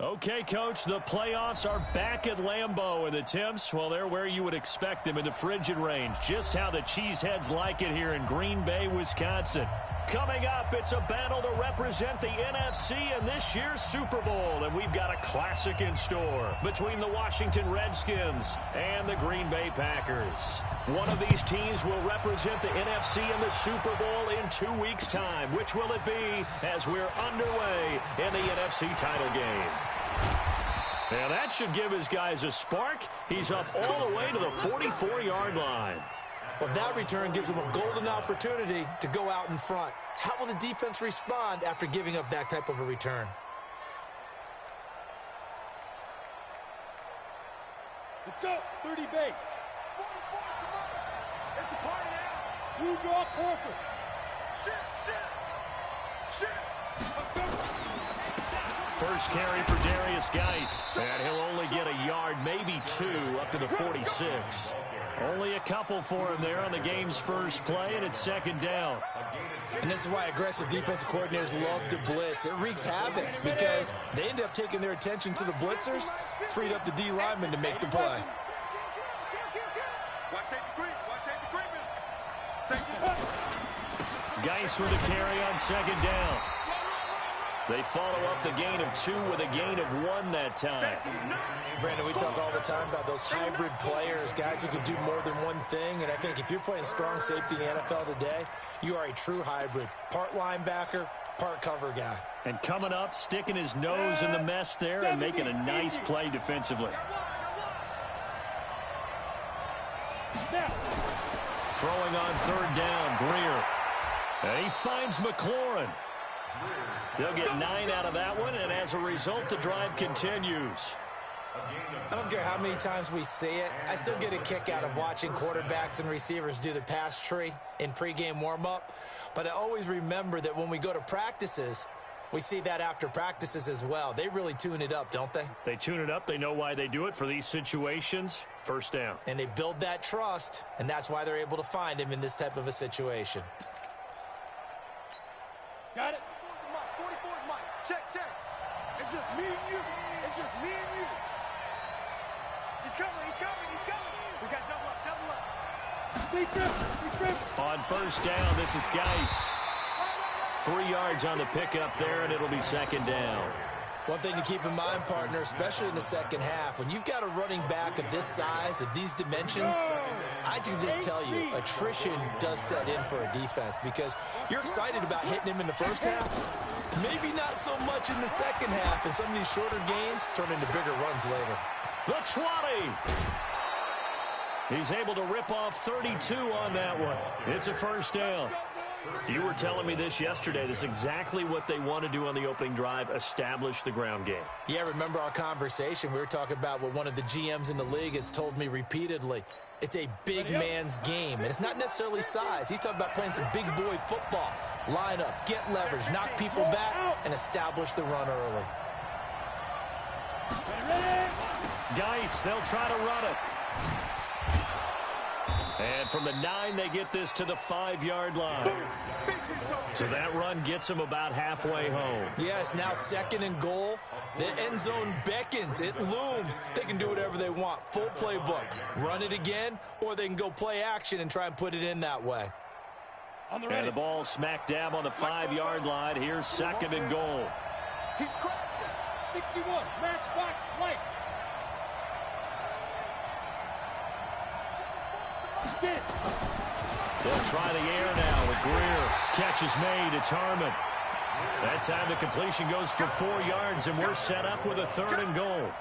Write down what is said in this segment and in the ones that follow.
Okay, Coach, the playoffs are back at Lambeau, and the temps, well, they're where you would expect them in the frigid range. Just how the Cheeseheads like it here in Green Bay, Wisconsin. Coming up, it's a battle to represent the NFC in this year's Super Bowl, and we've got a classic in store between the Washington Redskins and the Green Bay Packers. One of these teams will represent the NFC in the Super Bowl in 2 weeks' time. Which will it be as we're underway in the NFC title game? And that should give his guys a spark. He's up all the way to the 44-yard line. Well, that return gives them a golden opportunity to go out in front. How will the defense respond after giving up that type of a return? Let's go. 30 base. 44, come on. It's a party now. You draw Porker. Shit. First carry for Darius Geis. And he'll only get a yard, maybe two, up to the 46. Only a couple for him there on the game's first play, and it's second down. And this is why aggressive defensive coordinators love to blitz. It wreaks havoc because they end up taking their attention to the blitzers, freed up the D lineman to make the play. Geis with a carry on second down. They follow up the gain of 2 with a gain of 1 that time. Brandon, we talk all the time about those hybrid players, guys who can do more than one thing. And I think if you're playing strong safety in the NFL today, you are a true hybrid. Part linebacker, part cover guy. And coming up, sticking his nose in the mess there and making a nice play defensively. Throwing on third down, Greer. And he finds McLaurin. They'll get 9 out of that one, and as a result, the drive continues. I don't care how many times we see it. I still get a kick out of watching quarterbacks and receivers do the pass tree in pregame warm-up. But I always remember that when we go to practices, we see that after practices as well. They really tune it up, don't they? They tune it up. They know why they do it for these situations. First down. And they build that trust, and that's why they're able to find him in this type of a situation. Got it. Check. It's just me and you. He's coming. We got double up. On first down, this is Geis. 3 yards on the pickup there, and it'll be second down. One thing to keep in mind, partner, especially in the second half, when you've got a running back of this size, of these dimensions, I can just tell you, attrition does set in for a defense because you're excited about hitting him in the first half, maybe not so much in the second half, and some of these shorter gains turn into bigger runs later. The 20. He's able to rip off 32 on that one. It's a first down. You were telling me this yesterday. This is exactly what they want to do on the opening drive, establish the ground game. Yeah, remember our conversation? We were talking about what one of the GMs in the league has told me repeatedly. It's a big man's game, and it's not necessarily size. He's talking about playing some big boy football. Line up, get leverage, knock people back, and establish the run early. Geis, they'll try to run it. And from the 9, they get this to the 5-yard line. So that run gets them about halfway home. Yes, now second and goal. The end zone beckons. It looms. They can do whatever they want. Full playbook. Run it again, or they can go play action and try and put it in that way. And the ball smack dab on the 5-yard line. Here's second and goal. He's crashing. 61, matchbox lights. They'll try the air now with Greer. Catch is made. It's Harmon. That time the completion goes for 4 yards, and we're set up with a third and goal.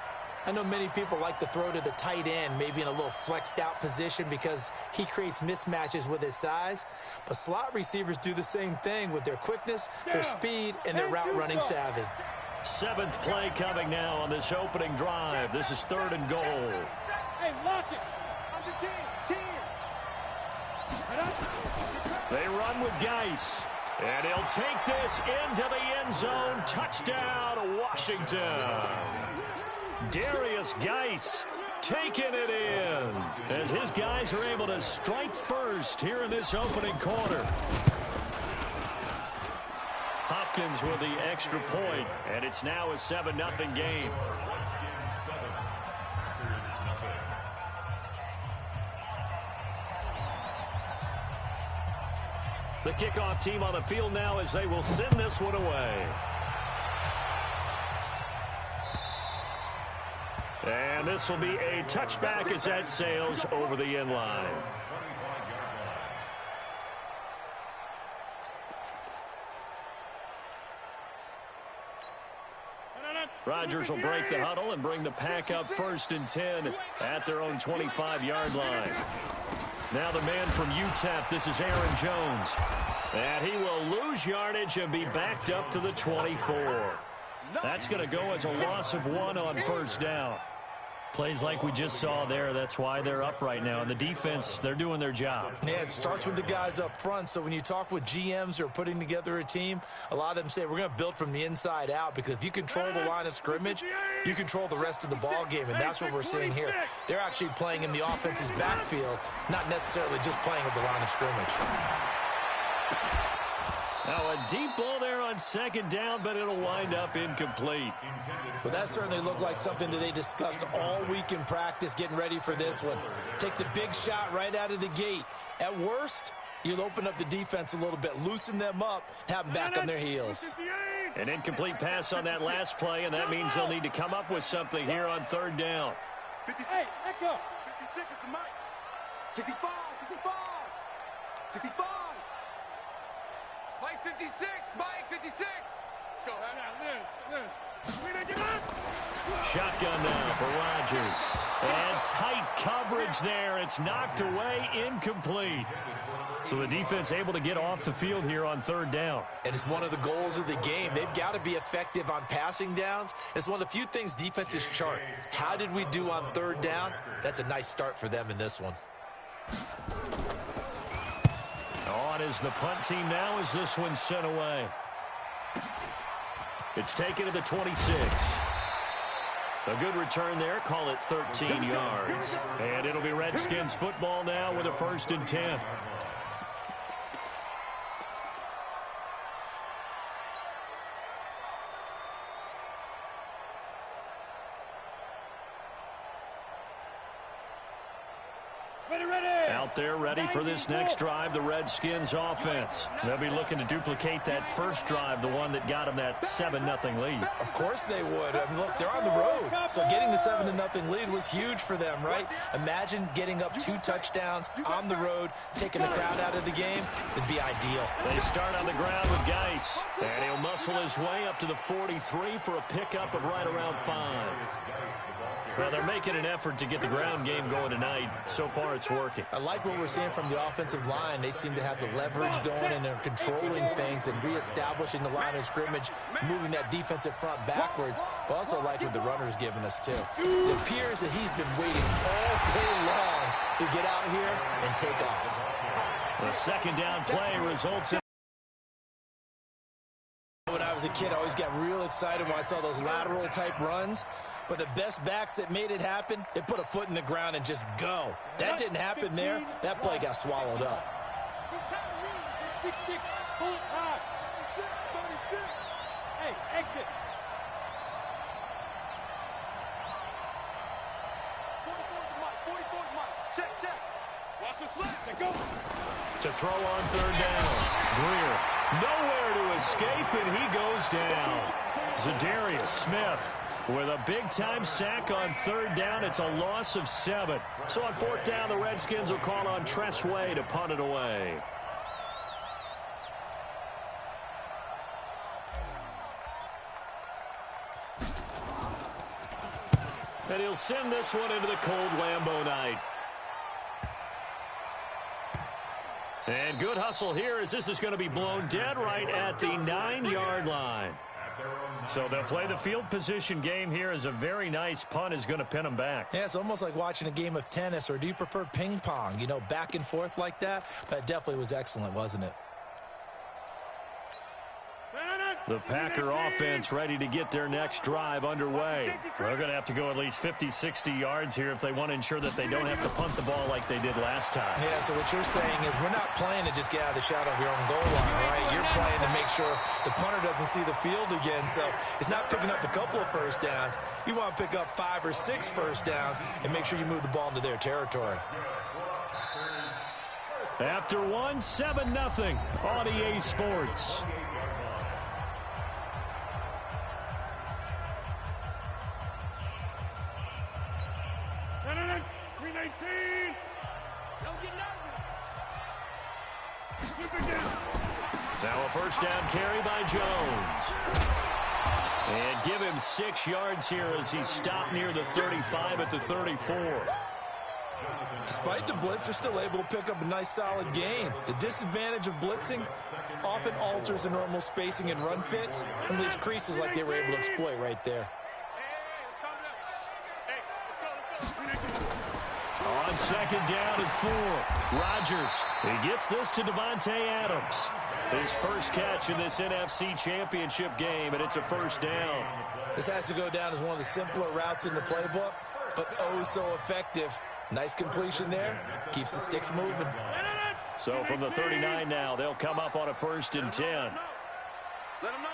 I know many people like to throw to the tight end, maybe in a little flexed out position because he creates mismatches with his size. But slot receivers do the same thing with their quickness, their speed, and their route running savvy. 7th play coming now on this opening drive. This is third and goal. Hey, lock it. Under 10. They run with Geis. And he'll take this into the end zone. Touchdown, Washington. Darius Geis taking it in as his guys are able to strike first here in this opening quarter. Hop Falcons with the extra point, and it's now a 7-0 game. The kickoff team on the field now as they will send this one away. And this will be a touchback as that sails over the end line. Rodgers will break the huddle and bring the pack up 1st and 10 at their own 25-yard line. Now the man from UTEP, this is Aaron Jones. And he will lose yardage and be backed up to the 24. That's going to go as a loss of 1 on 1st down. Plays like we just saw there. That's why they're up right now. And the defense, they're doing their job. Yeah, it starts with the guys up front. So when you talk with GMs who are putting together a team, a lot of them say we're going to build from the inside out, because if you control the line of scrimmage, you control the rest of the ball game. And that's what we're seeing here. They're actually playing in the offense's backfield, not necessarily just playing at the line of scrimmage. Now a deep ball there on 2nd down, but it'll wind up incomplete. Well, that certainly looked like something that they discussed all week in practice, getting ready for this one. Take the big shot right out of the gate. At worst, you'll open up the defense a little bit, loosen them up, have them back on their heels. An incomplete pass on that last play, and that means they'll need to come up with something here on 3rd down. Hey, Echo. 56 is the mic. 65, 65, 65. Mike 56, Mike 56. Let's go, man. Shotgun now for Rodgers. And tight coverage there. It's knocked away, incomplete. So the defense able to get off the field here on 3rd down. And it's one of the goals of the game. They've got to be effective on passing downs. It's one of the few things defenses chart. How did we do on 3rd down? That's a nice start for them in this one. On is the punt team now as this one's sent away. It's taken to the 26. A good return there. Call it 13 yards. And it'll be Redskins football now with a 1st and 10. Out there ready for this next drive, the Redskins offense. They'll be looking to duplicate that first drive, the one that got them that 7-0 lead. Of course they would. I mean, look, they're on the road. So getting the 7-0 lead was huge for them, right? Imagine getting up 2 touchdowns on the road, taking the crowd out of the game. It'd be ideal. They start on the ground with Geis. And he'll muscle his way up to the 43 for a pickup of right around 5. Well, they're making an effort to get the ground game going tonight. So far, it's working. I like what we're seeing from the offensive line. They seem to have the leverage going, and they're controlling things and reestablishing the line of scrimmage, moving that defensive front backwards. But also like what the runner's giving us, too. It appears that he's been waiting all day long to get out here and take off. The 2nd down play results in. When I was a kid, I always got real excited when I saw those lateral type runs. But the best backs that made it happen, they put a foot in the ground and just go. That didn't happen there. That play got swallowed up. 66, pull it hard. 36. Hey, exit. 44 to Mike. Check. Watch the slap. Let go. To throw on 3rd down. Greer nowhere to escape, and he goes down. Zadarius Smith with a big-time sack on 3rd down. It's a loss of 7. So on 4th down, the Redskins will call on Tress Way to punt it away. And he'll send this one into the cold Lambeau night. And good hustle here as this is going to be blown dead right at the 9-yard line. So they'll play the field position game here as a very nice punt is going to pin them back. Yeah, it's almost like watching a game of tennis, or do you prefer ping pong? You know, back and forth like that? But it definitely was excellent, wasn't it? The Packer offense ready to get their next drive underway. They're going to have to go at least 50, 60 yards here if they want to ensure that they don't have to punt the ball like they did last time. Yeah, so what you're saying is we're not playing to just get out of the shadow of your own goal line, right? You're playing to make sure the punter doesn't see the field again. So it's not picking up a couple of first downs. You want to pick up 5 or 6 first downs and make sure you move the ball into their territory. After one, 7-0 on EA Sports. Now a first down carry by Jones. And give him 6 yards here as he stopped near the 35 at the 34. Despite the blitz, they're still able to pick up a nice solid gain. The disadvantage of blitzing often alters the normal spacing and run fits and leaves creases like they were able to exploit right there. On second down and 4, Rodgers. He gets this to Davante Adams. His first catch in this NFC Championship game, and it's a first down. This has to go down as one of the simpler routes in the playbook, but oh so effective. Nice completion there. Keeps the sticks moving. So from the 39 now, they'll come up on a 1st and 10. Let him know.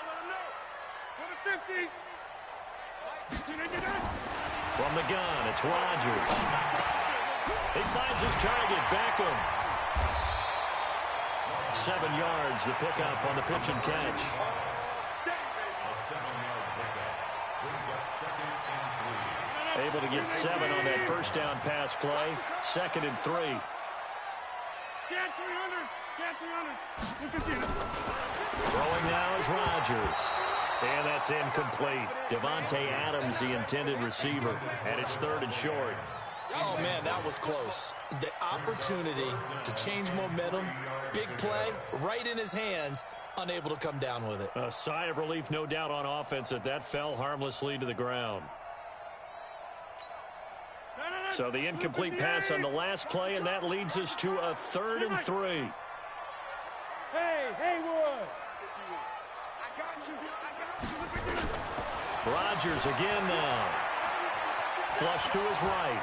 For the 50. From the gun, it's Rodgers. He finds his target, Beckham. 7 yards, the pickup on the pitch and catch. Able to get 7 on that first down pass play. 2nd and 3. Throwing now is Rodgers. And that's incomplete. Davante Adams, the intended receiver. And it's 3rd and short. Oh, man, that was close. The opportunity to change momentum, big play, right in his hands, unable to come down with it. A sigh of relief, no doubt, on offense that fell harmlessly to the ground. So the incomplete pass on the last play, and that leads us to a 3rd and 3. Hey, Haywood. I got you. Rodgers again now. Flush to his right.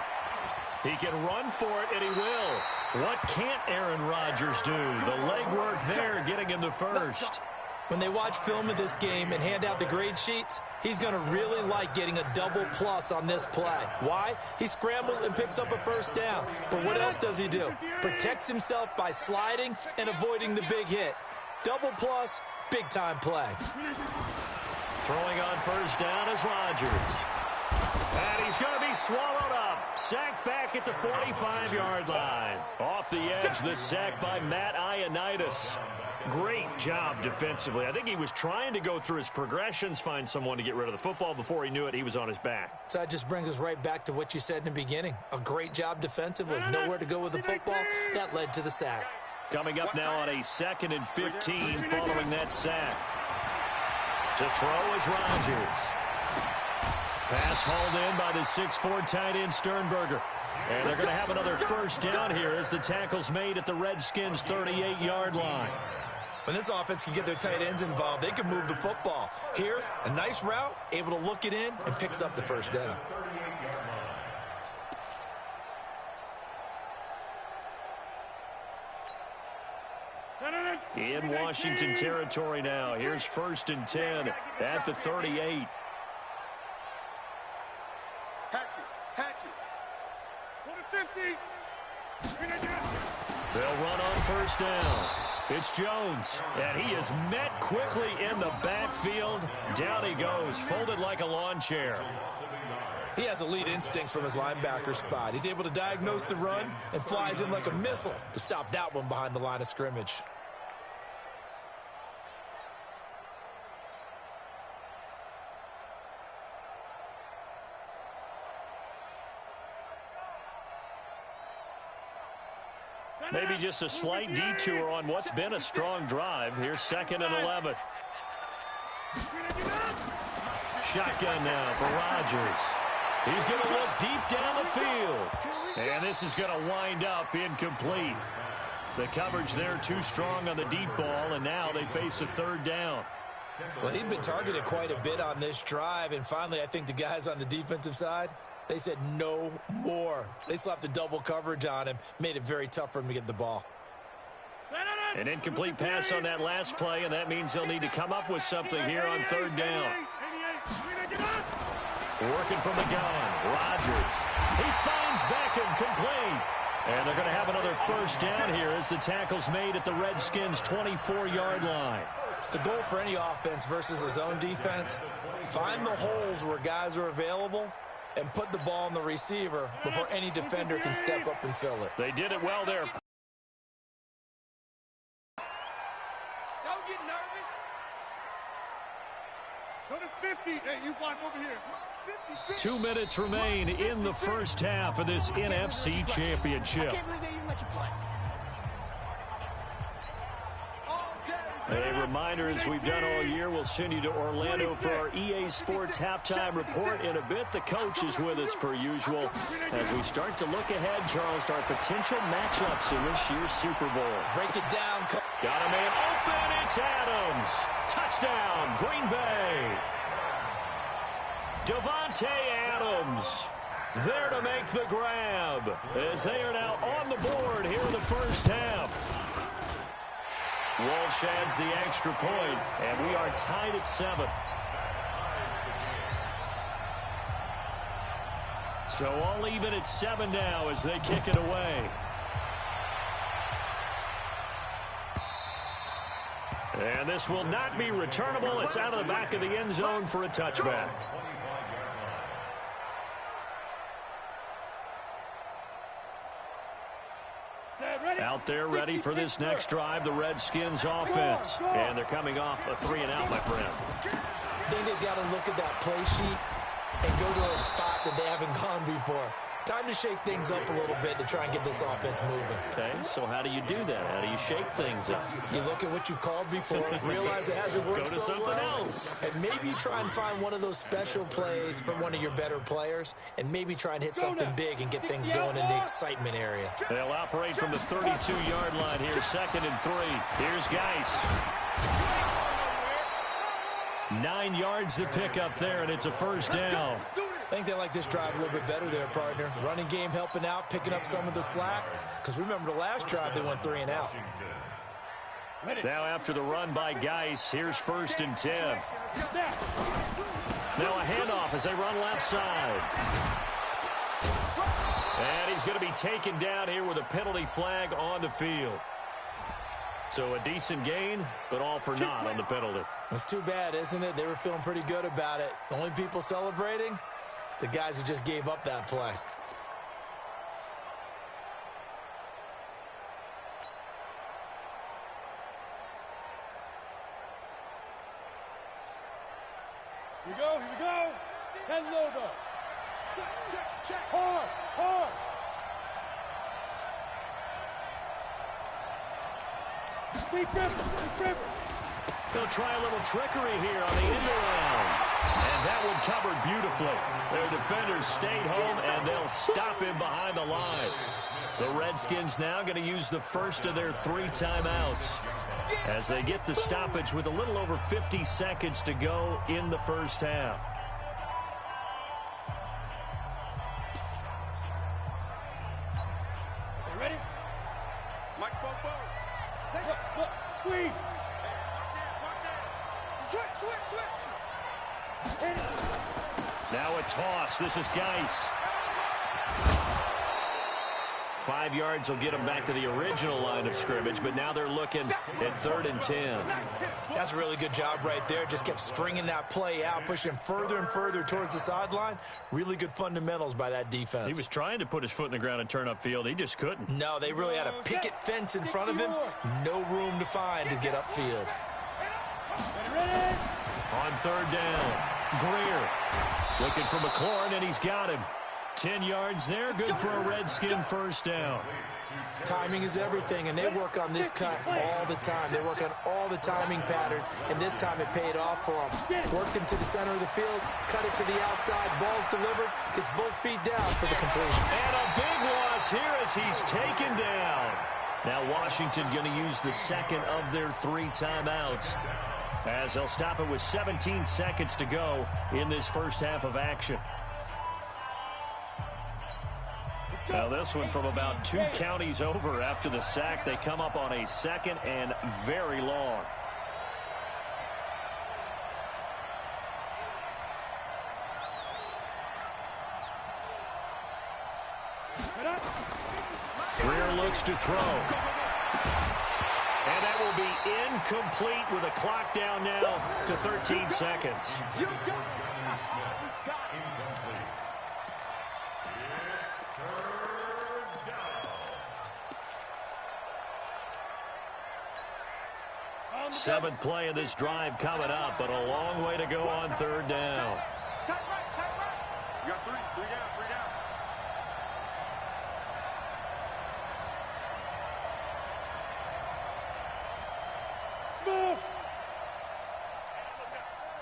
He can run for it, and he will. What can't Aaron Rodgers do? The legwork there getting him the first. When they watch film of this game and hand out the grade sheets, he's going to really like getting a double plus on this play. Why? He scrambles and picks up a first down. But what else does he do? Protects himself by sliding and avoiding the big hit. Double plus, big-time play. Throwing on first down is Rodgers. And he's going to be swallowed up. Sacked back at the 45-yard line. Off the edge, the sack by Matt Ioannidis. Great job defensively. I think he was trying to go through his progressions, find someone to get rid of the football. Before he knew it, he was on his back. So that just brings us right back to what you said in the beginning. A great job defensively. Nowhere to go with the football. That led to the sack. Coming up now on a 2nd and 15 following that sack. To throw is Rodgers. Pass hauled in by the 6'4" tight end Sternberger. And they're going to have another first down here as the tackle's made at the Redskins' 38-yard line. When this offense can get their tight ends involved, they can move the football. Here, a nice route, able to look it in, and picks up the first down. In Washington territory now. Here's 1st and 10 at the 38. They'll run on first down. It's Jones, and he is met quickly in the backfield. Down he goes, folded like a lawn chair. He has elite instincts from his linebacker spot. He's able to diagnose the run and flies in like a missile to stop that one behind the line of scrimmage. Maybe just a slight detour on what's been a strong drive. Here's 2nd and 11. Shotgun now for Rodgers. He's going to look deep down the field. And this is going to wind up incomplete. The coverage there too strong on the deep ball, and now they face a 3rd down. Well, he'd been targeted quite a bit on this drive, and finally I think the guys on the defensive side, they said no more. They slapped the double coverage on him, made it very tough for him to get the ball. An incomplete pass on that last play, and that means they'll need to come up with something here on third down. Working from the gun, Rodgers. He finds Beckham, complete. And they're going to have another first down here as the tackle's made at the Redskins' 24-yard line. The goal for any offense versus a zone defense, find the holes where guys are available and put the ball on the receiver before any defender can step up and fill it. They did it well there. Don't get nervous. Go to 50. Hey, you block over here. 56. 2 minutes remain in the first half of this NFC Championship. A reminder, as we've done all year, we'll send you to Orlando for our EA Sports halftime report in a bit. The coach is with us per usual as we start to look ahead, Charles, to our potential matchups in this year's Super Bowl. Break it down. Got a man open. It's Adams. Touchdown, Green Bay. Davante Adams there to make the grab as they are now on the board here in the first half. Walsh adds the extra point, and we are tied at 7. So all even at 7 now as they kick it away. And this will not be returnable. It's out of the back of the end zone for a touchback. Out there ready for this next drive, the Redskins offense. And they're coming off a 3-and-out, my friend. I think they've got to look at that play sheet and go to a spot that they haven't gone before. Time to shake things up a little bit to try and get this offense moving. Okay, so how do you do that? How do you shake things up? You look at what you've called before, realize it hasn't worked so well. Go to something else. And maybe try and find one of those special plays from one of your better players, and maybe try and hit something big and get things going in the excitement area. They'll operate from the 32-yard line here, 2nd and 3. Here's Geis. 9 yards to pick up there, and it's a first down. I think they like this drive a little bit better there, partner. Running game helping out, picking up some of the slack. Because remember the last drive, they went 3-and-out. Now after the run by Geis, here's 1st and 10. Now a handoff as they run left side. And he's going to be taken down here with a penalty flag on the field. So a decent gain, but all for naught on the penalty. It's too bad, isn't it? They were feeling pretty good about it. The only people celebrating, the guys who just gave up that play. Here we go, here we go. 10 logo. Check, check, check. Hard, hard. Deep river. They'll try a little trickery here on the end around. And that one covered beautifully. Their defenders stayed home, and they'll stop him behind the line. The Redskins now going to use the first of their 3 timeouts as they get the stoppage with a little over 50 seconds to go in the first half. You ready? Mike, Bobo. Look, squeeze. Switch. Now a toss. This is Geis. 5 yards will get them back to the original line of scrimmage, but now they're looking at 3rd and 10. That's a really good job right there. Just kept stringing that play out, pushing further and further towards the sideline. Really good fundamentals by that defense. He was trying to put his foot in the ground and turn upfield. He just couldn't. No, they really had a picket fence in front of him. No room to find to get upfield. On 3rd down, Greer looking for McLaurin, and he's got him. 10 yards there, good for a Redskin first down. Timing is everything, and they work on this cut all the time. They work on all the timing patterns, and this time it paid off for them. Worked him to the center of the field, cut it to the outside, ball's delivered, gets both feet down for the completion. And a big loss here as he's taken down. Now Washington going to use the second of their 3 timeouts. as they'll stop it with 17 seconds to go in this first half of action. Now this one from about 2 counties over after the sack. They come up on a second and very long. Greer looks to throw. And that will be incomplete with a clock down now to 13 seconds. Seventh play of this drive coming up, but a long way to go on third down. Tight right. You got three down. Smith.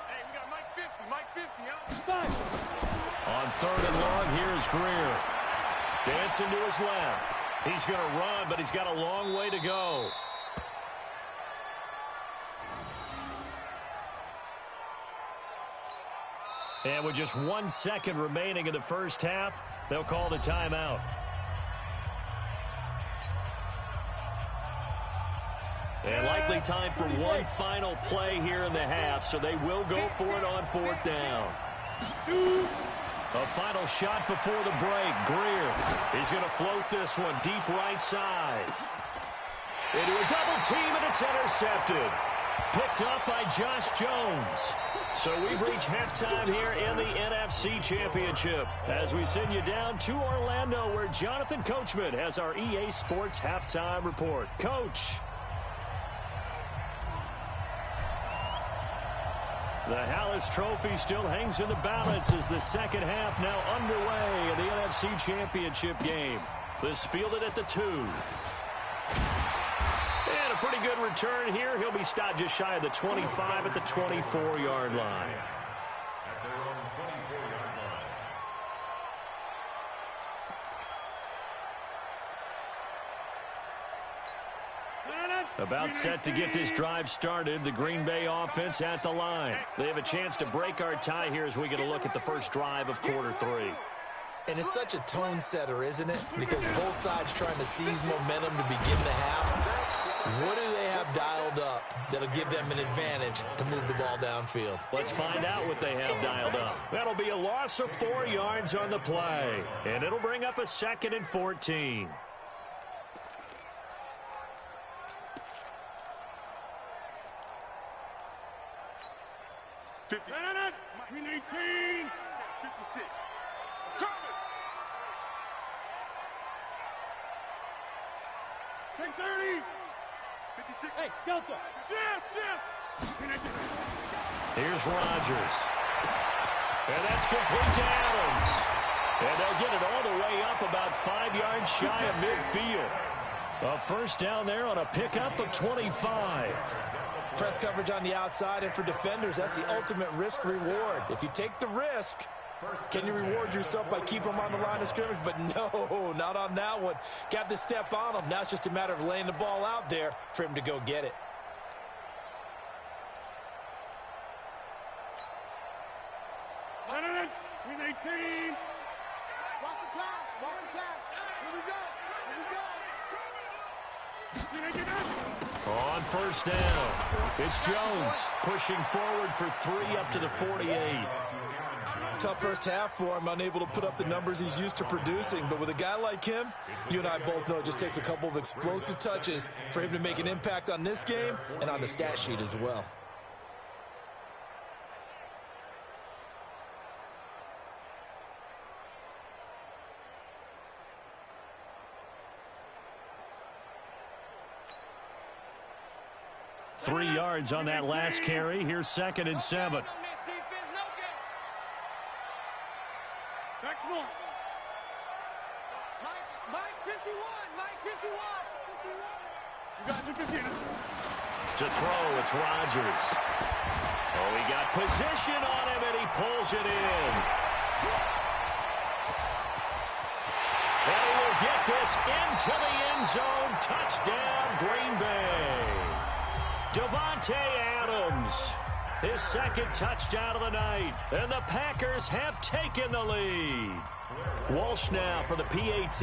Hey, we got Mike 50, huh? On third and long, here's Greer. Dancing to his left. He's going to run, but he's got a long way to go. And with just 1 second remaining in the first half, they'll call the timeout. And likely time for one final play here in the half, so they will go for it on fourth down. A final shot before the break. Greer, he's going to float this one deep right side. Into a double team, and it's intercepted. Picked up by Josh Jones. So we've reached halftime here in the NFC Championship as we send you down to Orlando, where Jonathan Coachman has our EA Sports Halftime Report. Coach. The Hallis Trophy still hangs in the balance as the second half now underway in the NFC Championship game. This fielded at the 2. And a pretty good return here. He'll be stopped just shy of the 25 at the 24-yard line. About set to get this drive started. The Green Bay offense at the line. They have a chance to break our tie here as we get a look at the first drive of quarter 3. And it's such a tone setter, isn't it? Because both sides trying to seize momentum to begin the half. What do they have dialed up that'll give them an advantage to move the ball downfield? Let's find out what they have dialed up. That'll be a loss of 4 yards on the play. And it'll bring up a 2nd and 14. Green 18. 56. Take 30. 56. Hey, Delta. Here's Rodgers. And that's complete to Adams. And they'll get it all the way up about 5 yards shy of midfield. A first down there on a pickup of 25. Press coverage on the outside, and for defenders, that's the ultimate risk-reward. If you take the risk, can you reward yourself by keeping them on the line of scrimmage? But no, not on that one. Got the step on him. Now it's just a matter of laying the ball out there for him to go get it. Green 18. Watch the pass. Watch the pass. Here we go. Here we go. On first down, it's Jones pushing forward for 3 up to the 48. Tough first half for him, unable to put up the numbers he's used to producing. But with a guy like him, you and I both know it just takes a couple of explosive touches for him to make an impact on this game and on the stat sheet as well. Three yards on that last carry. Here's 2nd and 7. Back one. Mike 51. Mike 51. You got the 15. To throw, it's Rodgers. Oh, he got position on him, and he pulls it in. And he will get this into the end zone. Touchdown, Green Bay. Davante Adams, his second touchdown of the night, and the Packers have taken the lead. Walsh now for the PAT.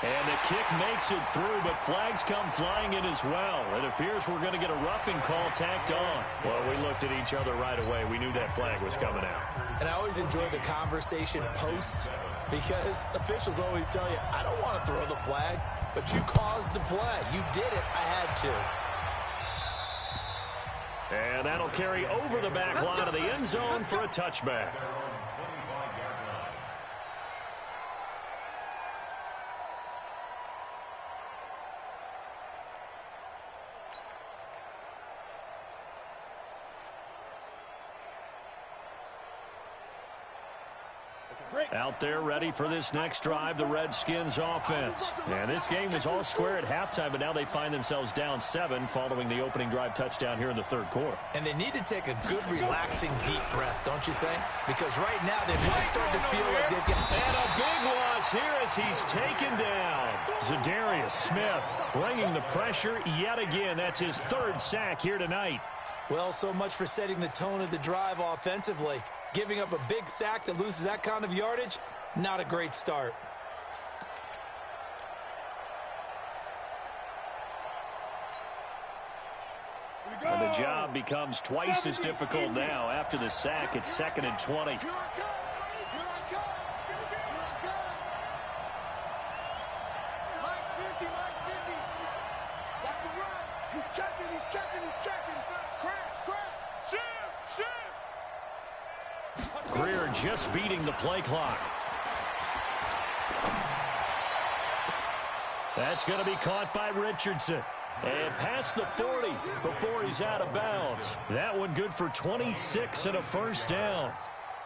And the kick makes it through, but flags come flying in as well. It appears we're going to get a roughing call tacked on. Well, we looked at each other right away. We knew that flag was coming out. And I always enjoy the conversation post because officials always tell you, I don't want to throw the flag, but you caused the play. You did it. I had to. And that'll carry over the back line of the end zone for a touchback. Out there ready for this next drive, the Redskins offense. And this game was all square at halftime, but now they find themselves down 7 following the opening drive touchdown here in the third quarter. And they need to take a good, relaxing, deep breath, don't you think? Because right now they might start to feel like they've got... And a big loss here as he's taken down. Zadarius Smith bringing the pressure yet again. That's his 3rd sack here tonight. Well, so much for setting the tone of the drive offensively. Giving up a big sack that loses that kind of yardage, not a great start. And the job becomes twice as difficult now. After the sack, it's 2nd and 20. Here I come. Here I come. Here I come. Mike's 50. Mike's 50. Got the run. He's checking. He's checking. He's checking. Crash. Crash. Shoot. Shoot. Greer just beating the play clock. That's going to be caught by Richardson. And past the 40 before he's out of bounds. That one good for 26 and a first down.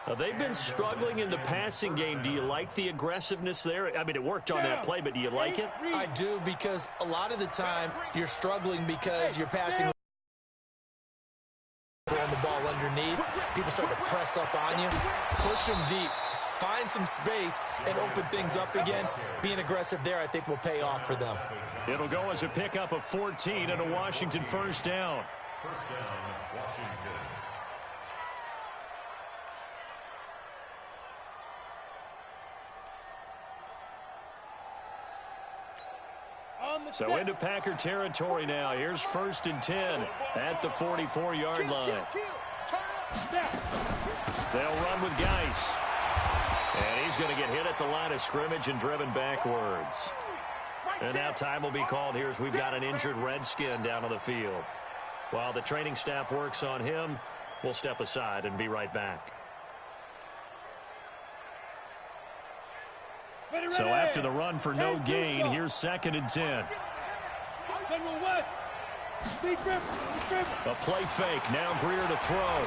Now, they've been struggling in the passing game. Do you like the aggressiveness there? I mean, it worked on that play, but do you like it? I do, because a lot of the time you're struggling because you're passing... throwing the ball underneath. People start to press up on you. Push them deep. Find some space and open things up again. Being aggressive there, I think, will pay off for them. It'll go as a pickup of 14 and a Washington first down. First down, Washington. So into Packer territory now. Here's 1st and 10 at the 44-yard line. They'll run with Geis. And he's going to get hit at the line of scrimmage and driven backwards. And now time will be called here as we've got an injured Redskin down on the field. While the training staff works on him, we'll step aside and be right back. So after the run for no gain, here's 2nd and 10. A play fake. Now Greer to throw.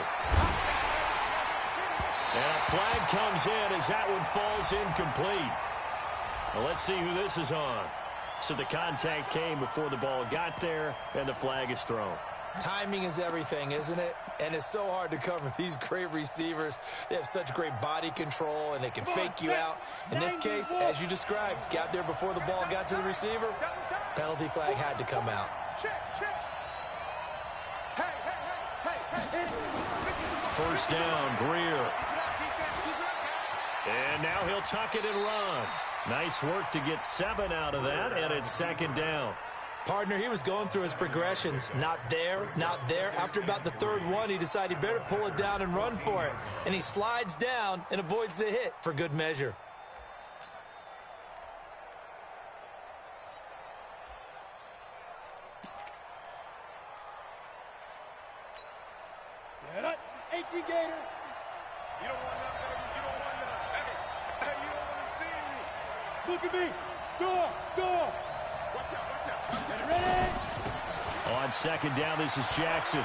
And a flag comes in as that one falls incomplete. Well, let's see who this is on. So the contact came before the ball got there, and the flag is thrown. Timing is everything, isn't it? And it's so hard to cover these great receivers. They have such great body control, and they can fake you out. In this case, as you described, got there before the ball got to the receiver. Penalty flag had to come out. First down, Greer. And now he'll tuck it and run. Nice work to get 7 out of that, and it's 2nd down. Partner, he was going through his progressions. Not there, not there. After about the 3rd one, he decided he better pull it down and run for it. And he slides down and avoids the hit for good measure. Set up. 18 Gator. You don't want nothing, baby. You don't want nothing. Hey, you don't want to see me. Look at me. Door. Watch out. Get ready. On 2nd down, this is Jackson.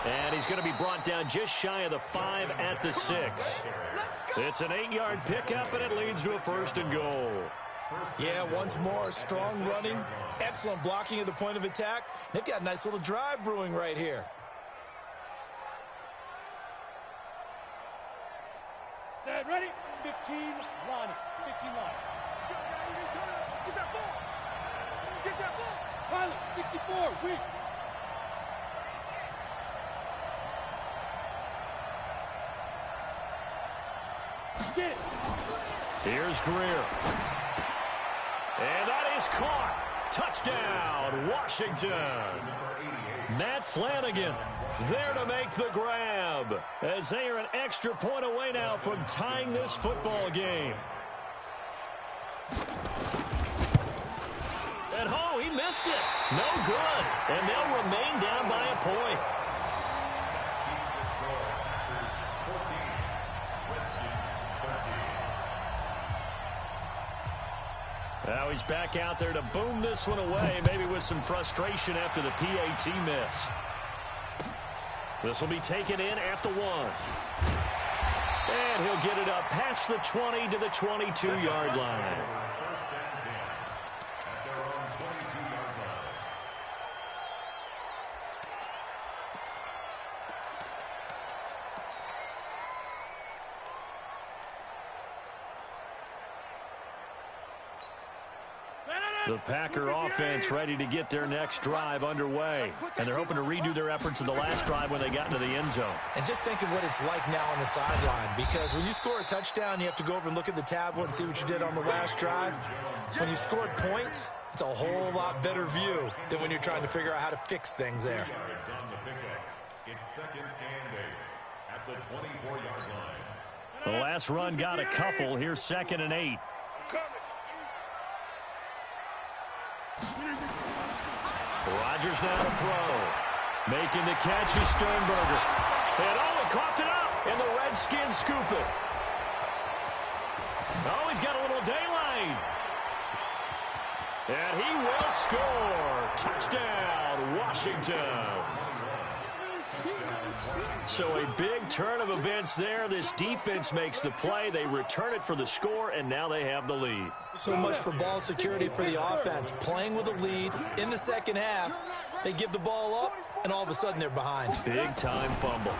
And he's going to be brought down just shy of the 5 at the 6. It's an 8-yard pickup, and it leads to a 1st and goal. Yeah, once more, strong running, excellent blocking at the point of attack. They've got a nice little drive brewing right here. Set, ready. 15 line. 15 line. 64, weak. Get it. Here's Greer. And that is caught. Touchdown, Washington. Matt Flanagan there to make the grab as they are an extra point away now from tying this football game. And oh, he missed it. No good. And they'll remain down by a point. Now he's back out there to boom this one away, maybe with some frustration after the PAT miss. This will be taken in at the 1. And he'll get it up past the 20 to the 22-yard line. The Packer offense ready to get their next drive underway. And they're hoping to redo their efforts in the last drive when they got into the end zone. And just think of what it's like now on the sideline, because when you score a touchdown, you have to go over and look at the tablet and see what you did on the last drive. When you scored points, it's a whole lot better view than when you're trying to figure out how to fix things there. It's 2nd and 8 at the 24-yard line. The last run got a couple. Here's 2nd and 8. Rodgers now to throw. Making the catch is Sternberger. And oh, he coughed it up. And the Redskins scoop it. Oh, he's got a little daylight. And he will score. Touchdown, Washington. So a big turn of events there. This defense makes the play. They return it for the score, and now they have the lead. So much for ball security for the offense. Playing with a lead in the second half, they give the ball up, and all of a sudden they're behind. Big-time fumble.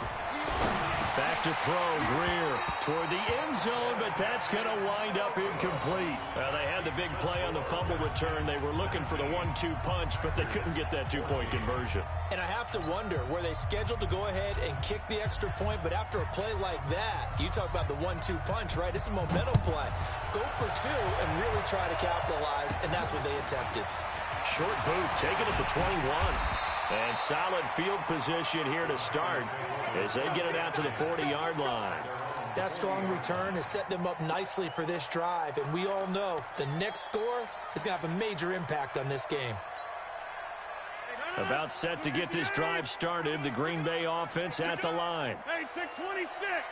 Back to throw, Greer toward the end zone, but that's going to wind up incomplete. They had the big play on the fumble return. They were looking for the 1-2 punch, but they couldn't get that two-point conversion. And I have to wonder, were they scheduled to go ahead and kick the extra point, but after a play like that, you talk about the 1-2 punch, right? It's a momentum play. Go for 2 and really try to capitalize, and that's what they attempted. Short boot taken at the 21. And solid field position here to start as they get it out to the 40-yard line. That strong return has set them up nicely for this drive, and we all know the next score is going to have a major impact on this game. About set to get this drive started, the Green Bay offense at the line. Hey, 626.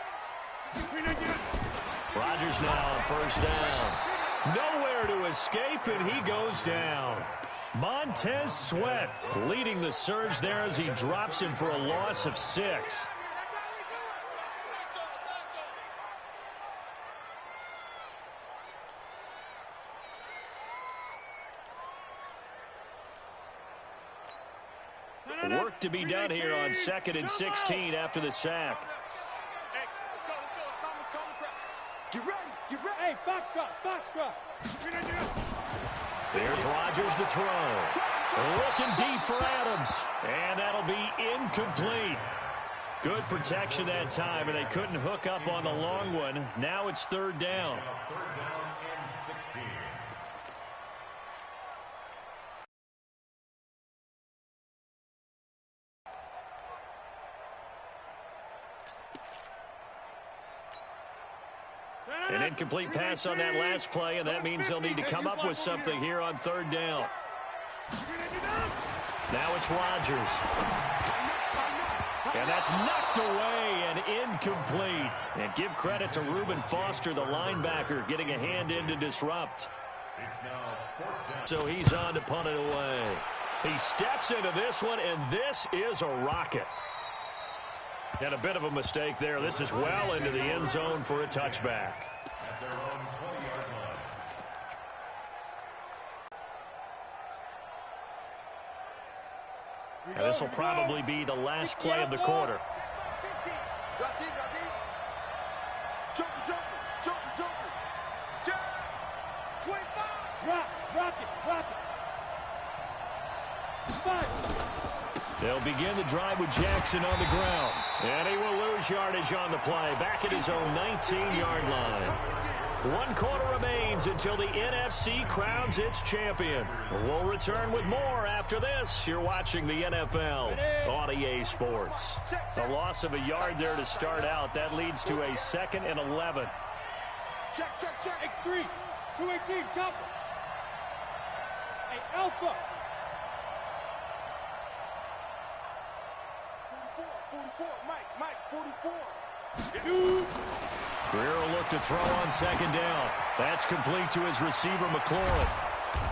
Rodgers now on first down. Nowhere to escape, and he goes down. Montez Sweat leading the surge there as he drops him for a loss of 6. Work to be done here on 2nd and 16 after the sack. Hey, let's go. Get ready. Hey, box drop. There's Rodgers to throw. Looking deep for Adams. And that'll be incomplete. Good protection that time, and they couldn't hook up on the long one. Now it's 3rd down. 3rd down and 16. An incomplete pass on that last play, and that means they'll need to come up with something here on 3rd down. Now it's Rodgers. And that's knocked away and incomplete. And give credit to Reuben Foster, the linebacker, getting a hand in to disrupt. It's now 4th down. So he's on to punt it away. He steps into this one, and this is a rocket. And a bit of a mistake there. This is well into the end zone for a touchback. At their own 20-yard line. And this will probably be the last play of the quarter. Drop deep. Jumper. 25. Rock it. They'll begin the drive with Jackson on the ground. And he will lose yardage on the play. Back at his own 19-yard line. 1 quarter remains until the NFC crowns its champion. We'll return with more after this. You're watching the NFL on EA Sports. A loss of a yard there to start out. That leads to a 2nd and 11. Check. X3. 218. Chopper. Hey, Alpha. 44. Mike. 44. Shoot. Greer will look to throw on 2nd down. That's complete to his receiver, McLaurin.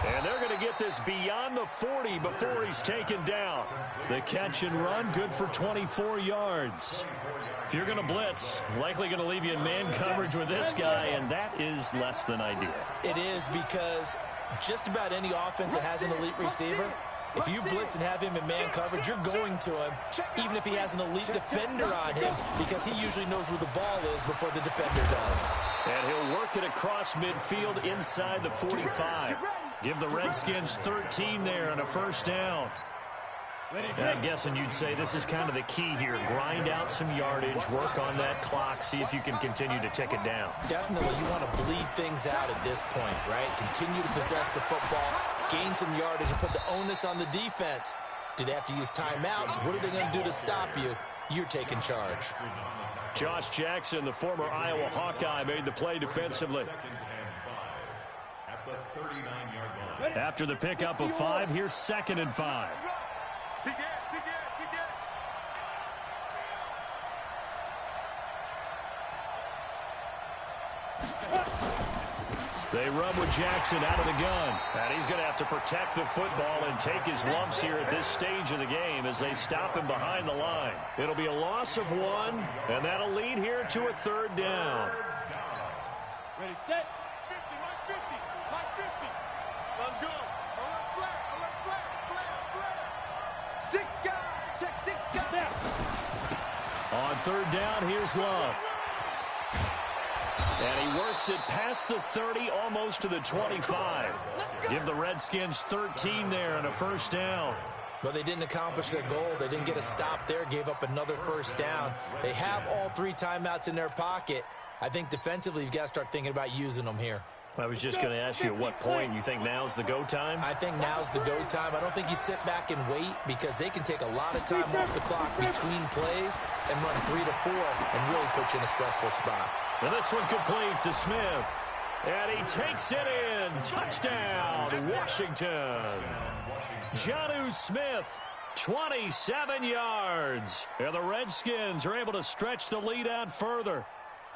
And they're going to get this beyond the 40 before he's taken down. The catch and run, good for 24 yards. If you're going to blitz, likely going to leave you in man coverage with this guy, and that is less than ideal. It is, because just about any offense that has an elite receiver, if you blitz and have him in man coverage, you're going to him, even if he has an elite defender on him, because he usually knows where the ball is before the defender does. And he'll work it across midfield inside the 45. Give the Redskins 13 there and a 1st down. And I'm guessing you'd say this is kind of the key here. Grind out some yardage, work on that clock, see if you can continue to tick it down. Definitely, you want to bleed things out at this point, right? Continue to possess the football, gain some yardage, and put the onus on the defense. Do they have to use timeouts? What are they going to do to stop you? You're taking charge. Josh Jackson, the former Iowa Hawkeye, made the play defensively. After the pickup of 5, here's 2nd and 5. They run with Jackson out of the gun. And he's going to have to protect the football and take his lumps here at this stage of the game as they stop him behind the line. It'll be a loss of 1, and that'll lead here to a 3rd down. Ready, set. 50. Let's go. Flag. 6 guys. Check 6 guys. On 3rd down, here's Love. And he works it past the 30, almost to the 25. Give the Redskins 13 there and a 1st down. Well, they didn't accomplish their goal. They didn't get a stop there, gave up another 1st down. They have all 3 timeouts in their pocket. I think defensively, you've got to start thinking about using them here. I was just going to ask you at what point you think now's the go time? I think now's the go time. I don't think you sit back and wait, because they can take a lot of time off the clock between plays and run 3 to 4 and really put you in a stressful spot. And this one complete to Smith. And he takes it in. Touchdown, Washington. Jonnu Smith, 27 yards. And the Redskins are able to stretch the lead out further.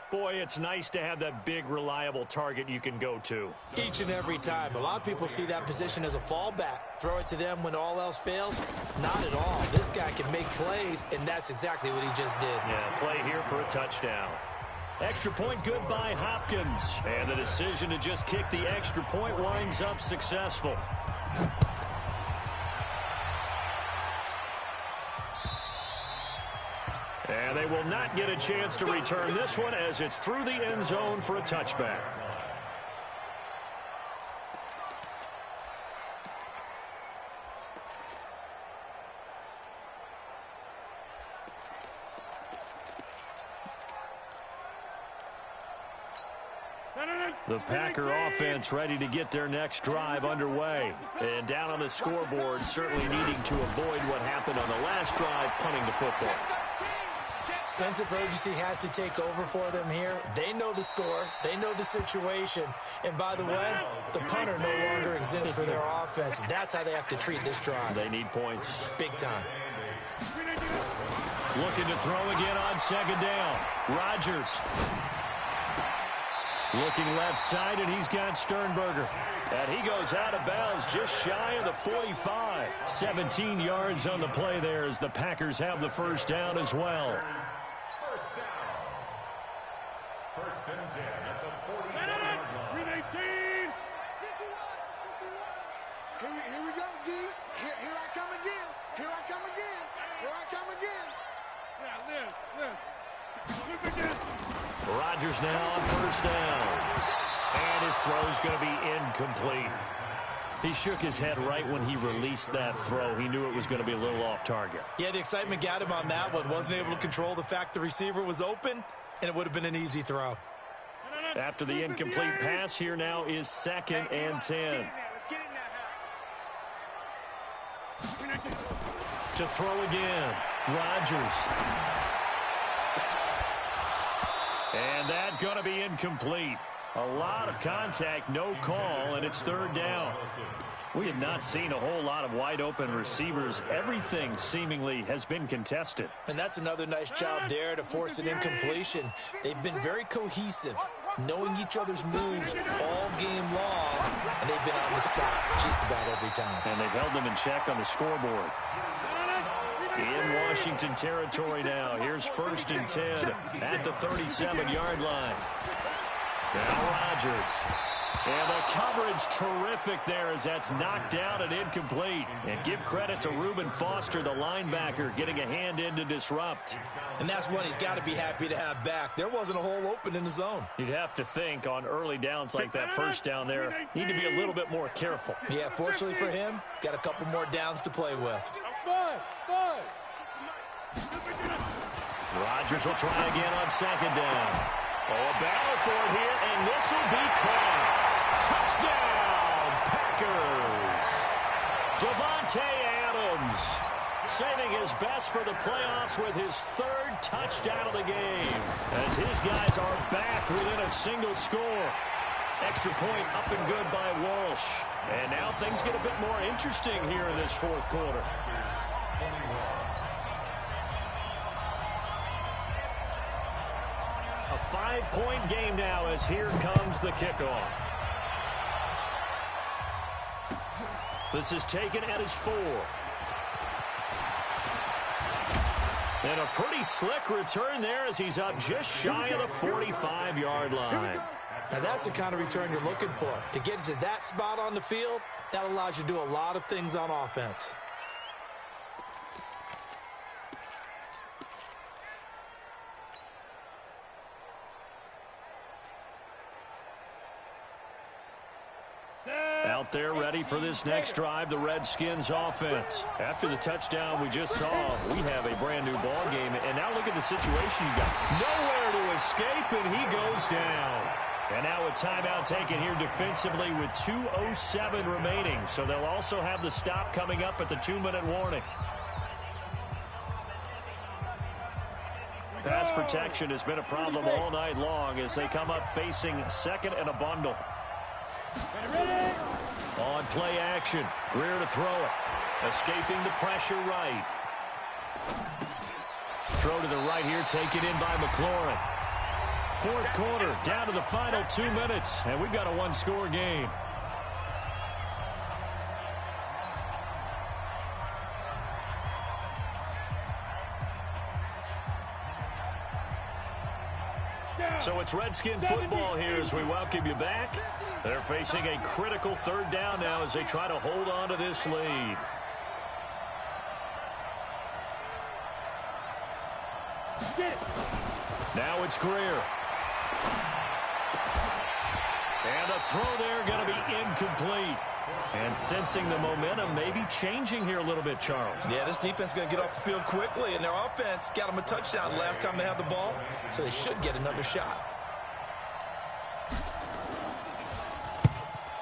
Boy, it's nice to have that big, reliable target you can go to. Each and every time. A lot of people see that position as a fallback. Throw it to them when all else fails. Not at all. This guy can make plays, and that's exactly what he just did. Yeah, play here for a touchdown. Extra point good by Hopkins. And the decision to just kick the extra point winds up successful. And they will not get a chance to return this one as it's through the end zone for a touchback. The Packer offense ready to get their next drive underway. And down on the scoreboard, certainly needing to avoid what happened on the last drive, punting the football. Sense of urgency has to take over for them here. They know the score. They know the situation. And by the way, the punter no longer exists for their offense. That's how they have to treat this drive. They need points. Big time. Looking to throw again on 2nd down. Rodgers. Looking left side, and he's got Sternberger. And he goes out of bounds just shy of the 45. 17 yards on the play there as the Packers have the 1st down as well. First and 10 at the 40-yard line. 318. Here we go, D. Here I come again. Here I come again. Here I come again. Yeah, live. Look again. Rodgers now on 1st down. And his throw is going to be incomplete. He shook his head right when he released that throw. He knew it was going to be a little off target. Yeah, the excitement got him on that one. Wasn't able to control the fact the receiver was open, and it would have been an easy throw. After the incomplete pass, here now is 2nd and 10. To throw again, Rodgers. And that's going to be incomplete. A lot of contact, no call, and it's 3rd down. We have not seen a whole lot of wide-open receivers. Everything seemingly has been contested. And that's another nice job there to force an incompletion. They've been very cohesive, knowing each other's moves all game long, and they've been on the spot just about every time. And they've held them in check on the scoreboard. In Washington territory now. Here's 1st and 10 at the 37-yard line. Now Rodgers. And the coverage terrific there as that's knocked down and incomplete. And give credit to Reuben Foster, the linebacker, getting a hand in to disrupt. And that's one he's got to be happy to have back. There wasn't a hole open in the zone. You'd have to think on early downs like that 1st down there, need to be a little bit more careful. Yeah, fortunately for him, got a couple more downs to play with. Rodgers will try again on 2nd down. Oh, a battle for it here, and this will be caught. Touchdown, Packers. Devontae Adams saving his best for the playoffs with his 3rd touchdown of the game. As his guys are back within a single score. Extra point up and good by Walsh. And now things get a bit more interesting here in this 4th quarter. A 5-point game now as here comes the kickoff. This is taken at his 4. And a pretty slick return there as he's up just shy of the 45-yard line. Now that's the kind of return you're looking for. To get to that spot on the field, that allows you to do a lot of things on offense. Out there ready for this next drive, the Redskins offense. After the touchdown we just saw, we have a brand new ball game. And now look at the situation you got. Nowhere to escape, and he goes down. And now a timeout taken here defensively with 2:07 remaining. So they'll also have the stop coming up at the 2-minute warning. Pass protection has been a problem all night long as they come up facing 2nd and a bundle. On play action, Greer to throw it. Escaping the pressure right. Throw to the right here, taken in by McLaurin. 4th quarter, down to the final 2 minutes, and we've got a 1-score game. So it's Redskin football here as we welcome you back. They're facing a critical 3rd down now as they try to hold on to this lead. Now it's Greer. And a throw there going to be incomplete. And sensing the momentum maybe changing here a little bit, Charles. Yeah, this defense is going to get off the field quickly, and their offense got them a touchdown the last time they had the ball, so they should get another shot.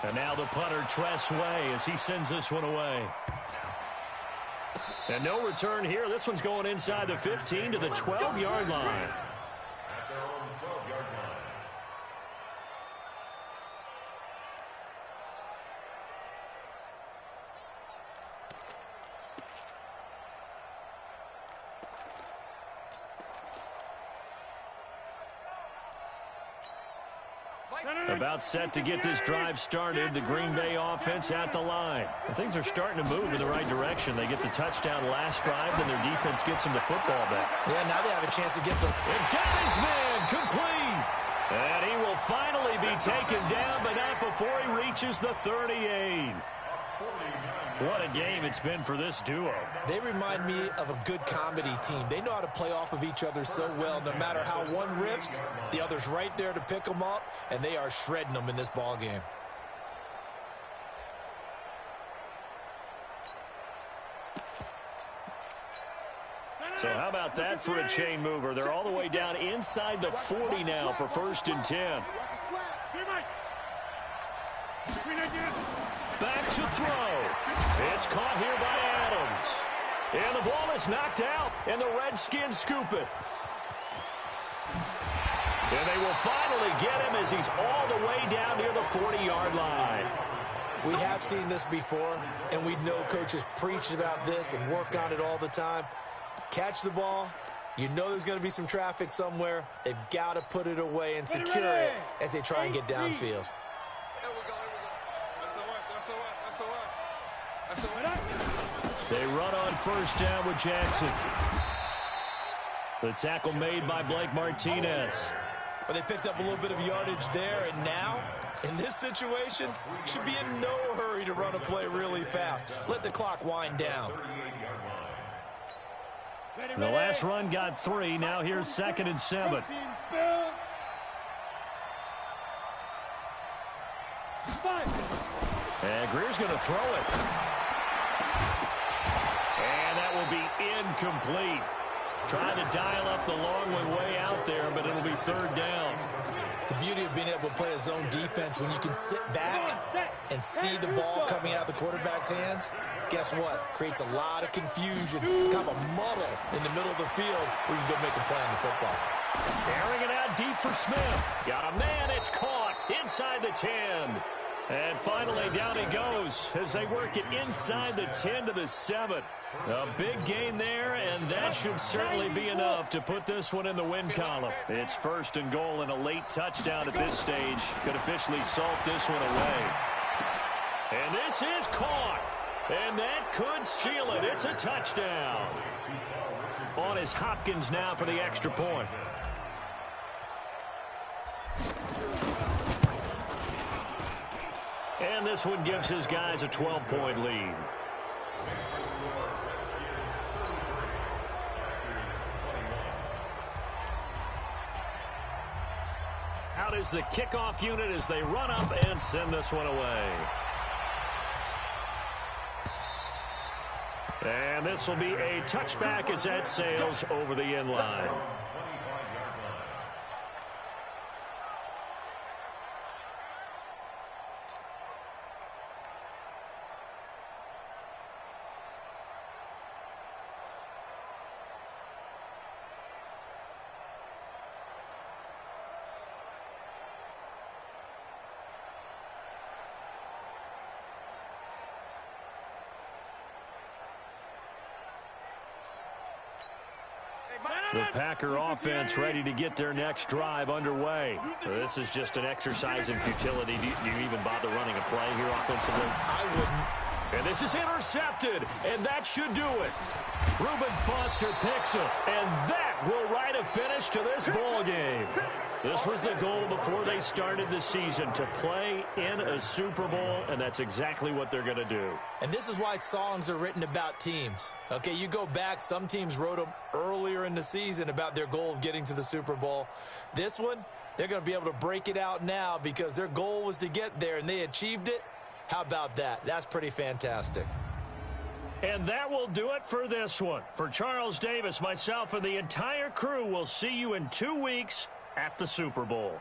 And now the punter, Tress Way, as he sends this one away. And no return here. This one's going inside the 15 to the 12-yard line. About set to get this drive started. The Green Bay offense at the line. And things are starting to move in the right direction. They get the touchdown last drive, and their defense gets them the football back. Yeah, now they have a chance to get the... And got his man complete. And he will finally be taken down, but not before he reaches the 38. What a game it's been for this duo. They remind me of a good comedy team. They know how to play off of each other so well. No matter how one riffs, the other's right there to pick them up, and they are shredding them in this ball game. So how about that for a chain mover? They're all the way down inside the 40 now for 1st and 10. Back to throw. It's caught here by Adams. And the ball is knocked out, and the Redskins scoop it. And they will finally get him as he's all the way down near the 40-yard line. We have seen this before, and we know coaches preach about this and work on it all the time. Catch the ball. You know there's going to be some traffic somewhere. They've got to put it away and secure it as they try and get downfield. Here we go. That's the West. They run on 1st down with Jackson. The tackle made by Blake Martinez. But they picked up a little bit of yardage there, and now, in this situation, should be in no hurry to run a play really fast. Let the clock wind down. The last run got 3. Now here's 2nd and 7. And Greer's going to throw it. And that will be incomplete. Trying to dial up the long way out there, but it'll be 3rd down. The beauty of being able to play a zone defense when you can sit back and see the ball coming out of the quarterback's hands, guess what? Creates a lot of confusion, kind of a muddle in the middle of the field where you can go make a play on the football. Airing it out deep for Smith. Got a man, it's caught inside the 10. And finally down he goes as they work it inside the 10 to the 7. A big gain there, and that should certainly be enough to put this one in the win column. It's 1st and goal, and a late touchdown at this stage could officially salt this one away. And this is caught, and that could seal it. It's a touchdown. On is Hopkins now for the extra point. And this one gives his guys a 12-point lead. Out is the kickoff unit as they run up and send this one away. And this will be a touchback as that sails over the end line. The Packer offense ready to get their next drive underway. This is just an exercise in futility. Do you even bother running a play here offensively? I wouldn't. And this is intercepted, and that should do it. Reuben Foster picks him, and that will write a finish to this ball game. This was the goal before they started the season, to play in a Super Bowl, and that's exactly what they're going to do. And this is why songs are written about teams. Okay, you go back, some teams wrote them earlier in the season about their goal of getting to the Super Bowl. This one, they're going to be able to break it out now because their goal was to get there, and they achieved it. How about that? That's pretty fantastic. And that will do it for this one. For Charles Davis, myself, and the entire crew, we'll see you in 2 weeks at the Super Bowl.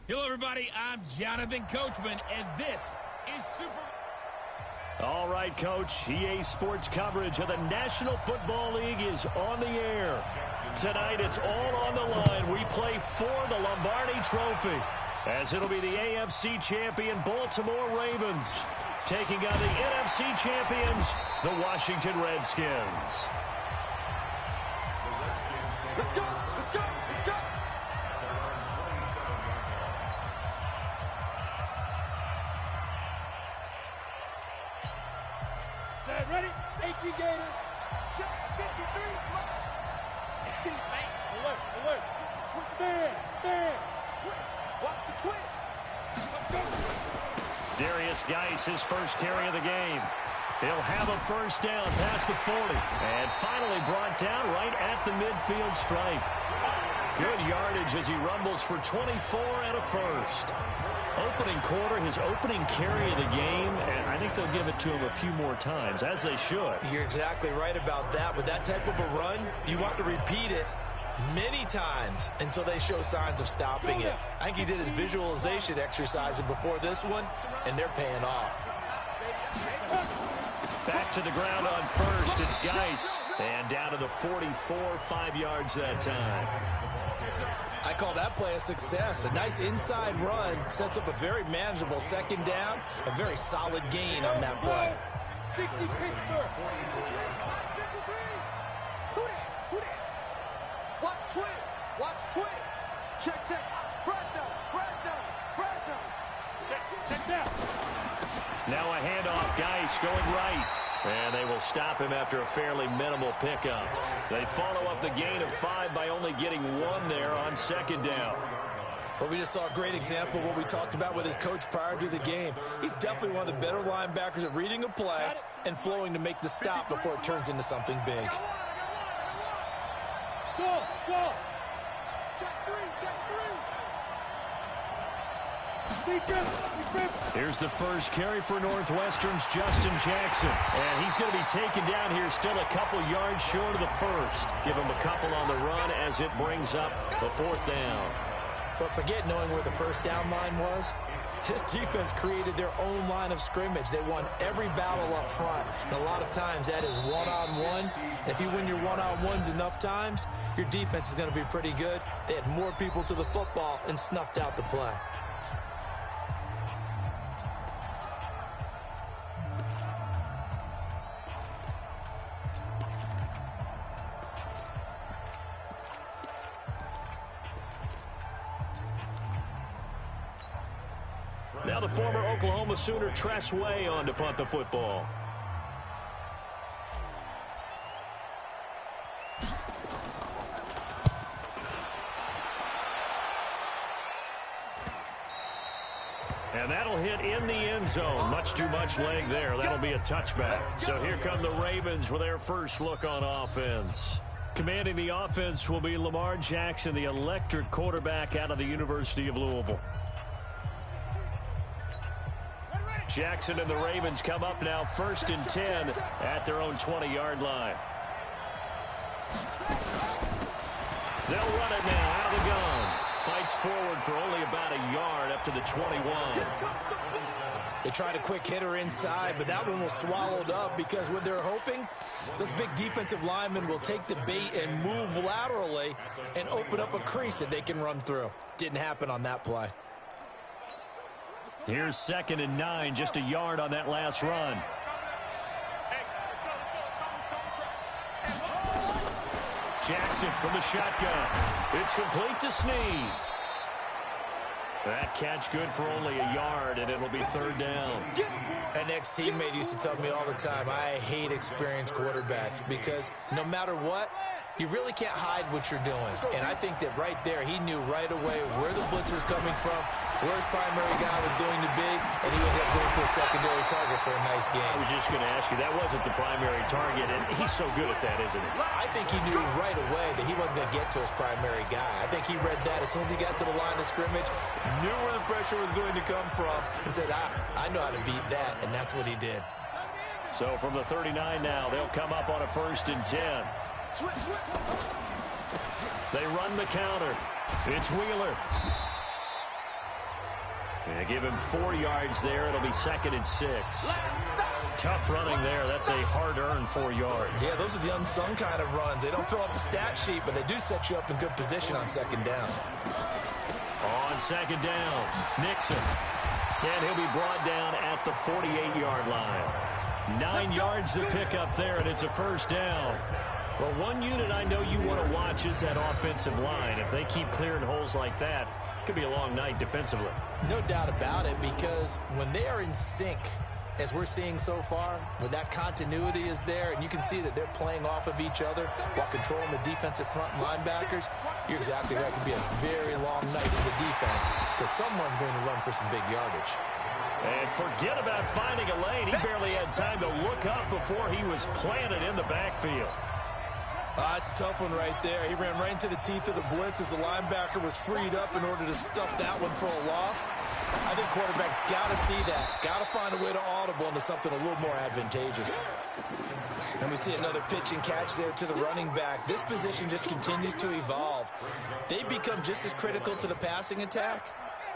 Hello, everybody. I'm Jonathan Coachman, and this is All right, Coach. EA Sports coverage of the National Football League is on the air. Tonight, it's all on the line. We play for the Lombardi Trophy, as it'll be the AFC champion Baltimore Ravens taking on the NFC champions, the Washington Redskins. Let's go, let's go, let's go. Set, ready? AT Gators. Check 53. Alert, alert. Switch man. Watch the twins. Let's go. Darius Geis, his first carry of the game. He'll have a first down past the 40. And finally brought down right at the midfield stripe. Good yardage as he rumbles for 24 and a first. Opening quarter, his opening carry of the game, and I think they'll give it to him a few more times, as they should. You're exactly right about that. With that type of a run, you want to repeat it many times until they show signs of stopping it. I think he did his visualization exercises before this one, and they're paying off. Back to the ground on first. It's Geis. And down to the 44, 5 yards that time. I call that play a success. A nice inside run sets up a very manageable second down. A very solid gain on that play. 60 Pittsburgh. Who that? Watch twins. Watch twins. Check. Fresno. Check down. Now a handoff. Geis going right. And they will stop him after a fairly minimal pickup. They follow up the gain of 5 by only getting 1 there on second down. Well, we just saw a great example of what we talked about with his coach prior to the game. He's definitely one of the better linebackers at reading a play and flowing to make the stop before it turns into something big. Go. Check three. Here's the first carry for Northwestern's Justin Jackson. And he's going to be taken down here still a couple yards short of the first. Give him a couple on the run as it brings up the 4th down. But forget knowing where the first down line was. This defense created their own line of scrimmage. They won every battle up front. And a lot of times that is one-on-one. And if you win your one-on-ones enough times, your defense is going to be pretty good. They had more people to the football and snuffed out the play. Now the former Oklahoma Sooner Tress Way on to punt the football. And that'll hit in the end zone. Much too much leg there. That'll be a touchback. So here come the Ravens with their first look on offense. Commanding the offense will be Lamar Jackson, the electric quarterback out of the University of Louisville. Jackson and the Ravens come up now 1st and 10 at their own 20-yard line. They'll run it now out of the gun. Fights forward for only about a yard up to the 21. They tried a quick hitter inside, but that one was swallowed up because what they're hoping, those big defensive linemen will take the bait and move laterally and open up a crease that they can run through. Didn't happen on that play. Here's 2nd and 9, just a yard on that last run. Jackson from the shotgun. It's complete to Snead. That catch good for only a yard, and it'll be 3rd down. An ex-teammate used to tell me all the time, I hate experienced quarterbacks because no matter what, you really can't hide what you're doing. And I think that right there, he knew right away where the blitz was coming from, where his primary guy was going to be, and he ended up going to a secondary target for a nice game. I was just going to ask you, that wasn't the primary target, and he's so good at that, isn't he? I think he knew right away that he wasn't going to get to his primary guy. I think he read that as soon as he got to the line of scrimmage, knew where the pressure was going to come from, and said, I know how to beat that, and that's what he did. So from the 39 now, they'll come up on a 1st and 10. They run the counter. It's Wheeler. They give him 4 yards there. It'll be 2nd and 6. Tough running there. That's a hard-earned 4 yards. Yeah, those are the unsung kind of runs. They don't fill up the stat sheet, but they do set you up in good position on 2nd down. On 2nd down, Nixon. And he'll be brought down at the 48-yard line. 9 yards to pick up there, and it's a 1st down. Well, one unit I know you want to watch is that offensive line. If they keep clearing holes like that, it could be a long night defensively. No doubt about it, because when they are in sync, as we're seeing so far, when that continuity is there, and you can see that they're playing off of each other while controlling the defensive front linebackers, you're exactly right. It could be a very long night in the defense, because someone's going to run for some big yardage. And forget about finding a lane. He barely had time to look up before he was planted in the backfield. It's a tough one right there. He ran right into the teeth of the blitz as the linebacker was freed up in order to stuff that one for a loss. I think quarterbacks got to see that. Got to find a way to audible into something a little more advantageous. And we see another pitch and catch there to the running back. This position just continues to evolve. They become just as critical to the passing attack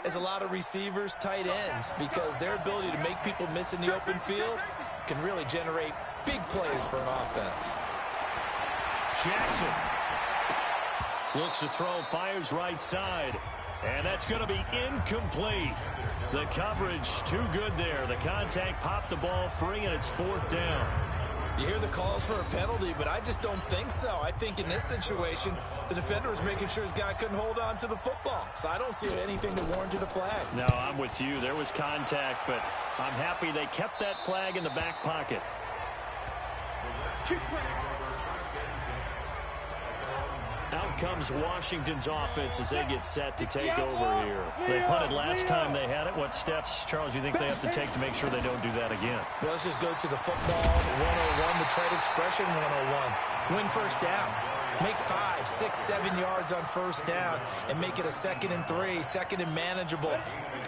as a lot of receivers, tight ends, because their ability to make people miss in the open field can really generate big plays for an offense. Jackson looks to throw, fires right side, and that's going to be incomplete. The coverage too good there. The contact popped the ball free, and it's 4th down. You hear the calls for a penalty, but I just don't think so. I think in this situation, the defender was making sure his guy couldn't hold on to the football. So I don't see anything to warrant a flag. No, I'm with you. There was contact, but I'm happy they kept that flag in the back pocket. Keep playing. Out comes Washington's offense as they get set to take over here. They punted last time they had it. What steps, Charles, you think they have to take to make sure they don't do that again? Well, let's just go to the football 101, the trade expression 101. Win 1st down. Make 5, 6, 7 yards on 1st down and make it a 2nd and 3, 2nd and manageable.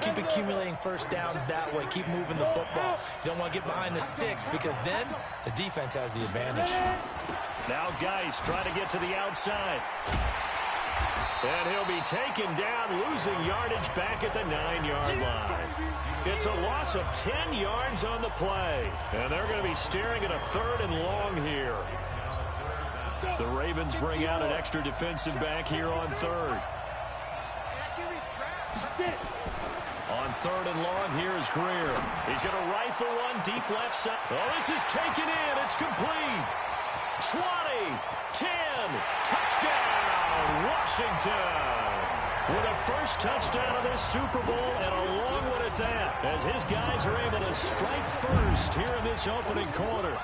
Keep accumulating 1st downs that way. Keep moving the football. You don't want to get behind the sticks because then the defense has the advantage. Now Geis trying to get to the outside. And he'll be taken down, losing yardage back at the 9-yard line. It's a loss of 10 yards on the play. And they're going to be staring at a 3rd and long here. The Ravens bring out an extra defensive back here on 3rd. On 3rd and long, here's Greer. He's going to rifle one deep left side. Oh, this is taken in. It's complete. 20, 10, touchdown, Washington. With a 1st touchdown of this Super Bowl, and a long one at that, as his guys are able to strike first here in this opening quarter.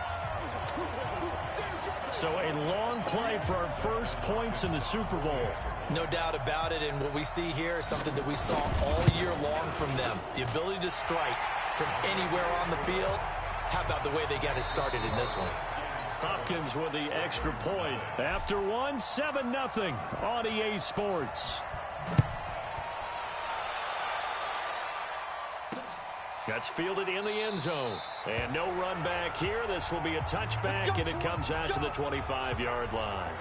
So a long play for our first points in the Super Bowl. No doubt about it, and what we see here is something that we saw all year long from them. The ability to strike from anywhere on the field. How about the way they got it started in this one? Hopkins with the extra point. After one, 7-0 on EA Sports. That's fielded in the end zone. And no run back here. This will be a touchback, and it comes out to the 25-yard line.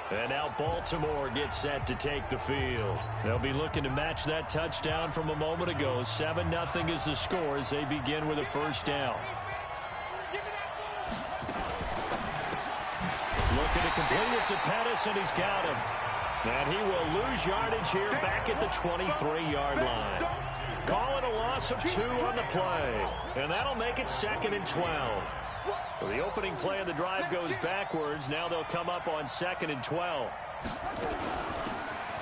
And now Baltimore gets set to take the field. They'll be looking to match that touchdown from a moment ago. 7-0 is the score as they begin with a 1st down. Looking to complete it to Pettis, and he's got him. And he will lose yardage here back at the 23-yard line. Calling a loss of 2 on the play. And that'll make it 2nd and 12. So the opening play of the drive goes backwards. Now they'll come up on 2nd and 12.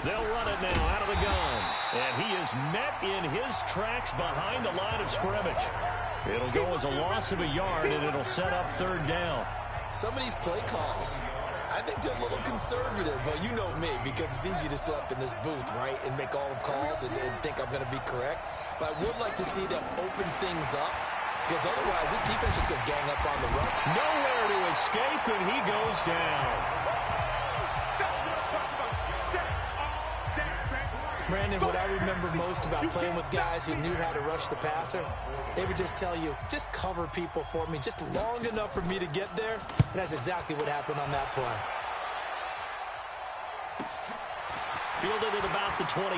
They'll run it now out of the gun. And he is met in his tracks behind the line of scrimmage. It'll go as a loss of a yard, and it'll set up 3rd down. Some of these play calls, I think they're a little conservative, but you know me, because it's easy to sit up in this booth, right, and make all the calls and think I'm going to be correct. But I would like to see them open things up, because otherwise this defense is going to gang up on the run. Nowhere to escape, and he goes down. Brandon, what I remember most about playing with guys who knew how to rush the passer, they would just tell you, just cover people for me, just long enough for me to get there. And that's exactly what happened on that play. Fielded at about the 28.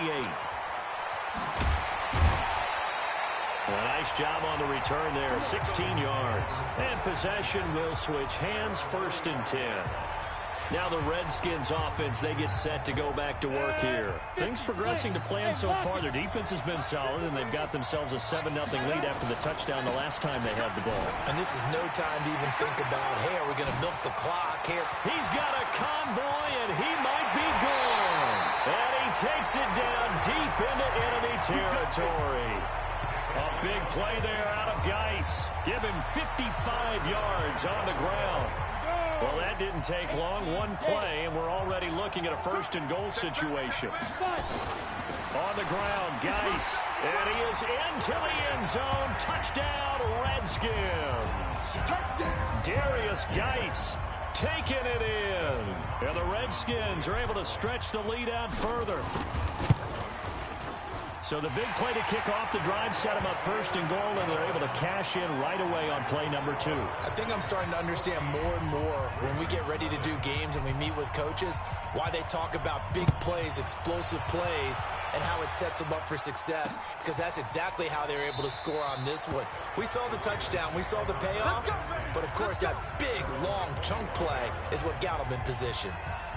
A nice job on the return there, 16 yards. And possession will switch hands, 1st and 10. Now the Redskins offense, they get set to go back to work here. Things progressing to plan so far. Their defense has been solid, and they've got themselves a 7-0 lead after the touchdown the last time they had the ball. And this is no time to even think about, hey, are we going to milk the clock here? He's got a convoy, and he might be gone. And he takes it down deep into enemy territory. A big play there out of Geis. Give him 55 yards on the ground. Well, that didn't take long. One play, and we're already looking at a 1st and goal situation. On the ground, Geis. And he is into the end zone. Touchdown, Redskins. Darius Geis taking it in. And the Redskins are able to stretch the lead out further. So the big play to kick off the drive set them up 1st and goal, and they're able to cash in right away on play number 2. I think I'm starting to understand more and more when we get ready to do games and we meet with coaches why they talk about big plays, explosive plays, and how it sets them up for success, because that's exactly how they were able to score on this one. We saw the touchdown. We saw the payoff. But, of course, that big, long chunk play is what got them in position.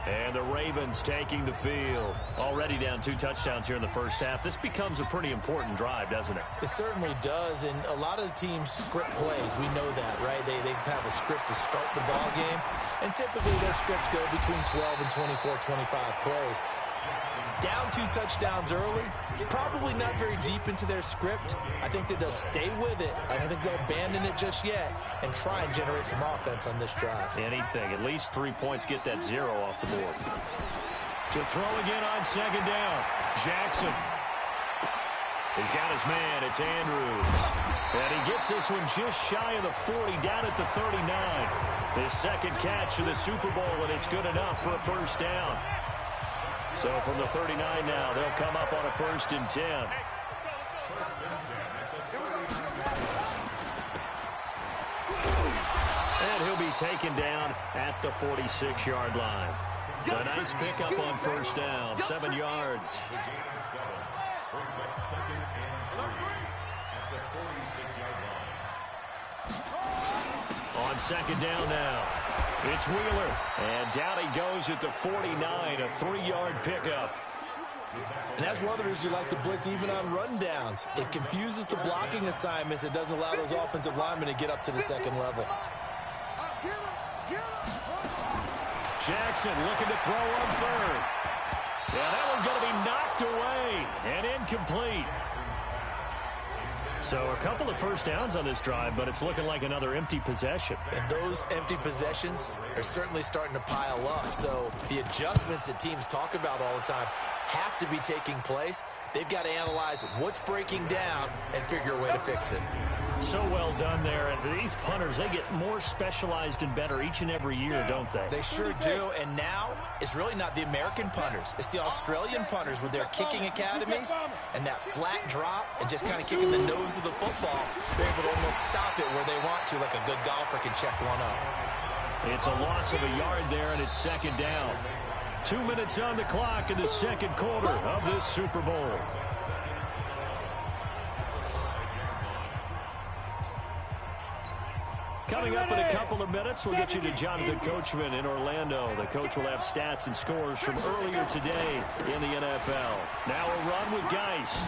And the Ravens taking the field. Already down 2 touchdowns here in the first half. This becomes a pretty important drive, doesn't it? It certainly does, and a lot of the teams script plays. We know that, right? They have a script to start the ball game, and typically those scripts go between 12 and 24, 25 plays. Down 2 touchdowns early, probably not very deep into their script. I think that they'll stay with it. I don't think they'll abandon it just yet and try and generate some offense on this drive. Anything. At least 3 points, get that 0 off the board. To throw again on 2nd down. Jackson. He's got his man. It's Andrews. And he gets this one just shy of the 40, down at the 39. His 2nd catch of the Super Bowl, and it's good enough for a 1st down. So from the 39 now, they'll come up on a 1st and 10. And he'll be taken down at the 46-yard line. A nice pickup on 1st down, 7 yards. Brings up 2nd and 3 at the 46-yard line. On 2nd down now, it's Wheeler. And down he goes at the 49, a 3-yard pickup. And that's one of the reasons you like to blitz even on run downs. It confuses the blocking assignments. It doesn't allow those offensive linemen to get up to the 2nd level. Jackson looking to throw on 3rd. Yeah, that one's going to be knocked away and incomplete. So a couple of 1st downs on this drive, but it's looking like another empty possession. And those empty possessions are certainly starting to pile up. So the adjustments that teams talk about all the time have to be taking place. They've got to analyze what's breaking down and figure a way to fix it. So well done there. And these punters, they get more specialized and better each and every year, don't they? They sure do. And now it's really not the American punters. It's the Australian punters with their kicking academies and that flat drop and just kind of kicking the nose of the football. They're able to almost stop it where they want to, like a good golfer can check one up. It's a loss of a yard there, and it's 2nd down. 2 minutes on the clock in the 2nd quarter of this Super Bowl. Coming up in a couple of minutes, we'll get you to Jonathan Coachman in Orlando. The coach will have stats and scores from earlier today in the NFL. Now a run with Geis.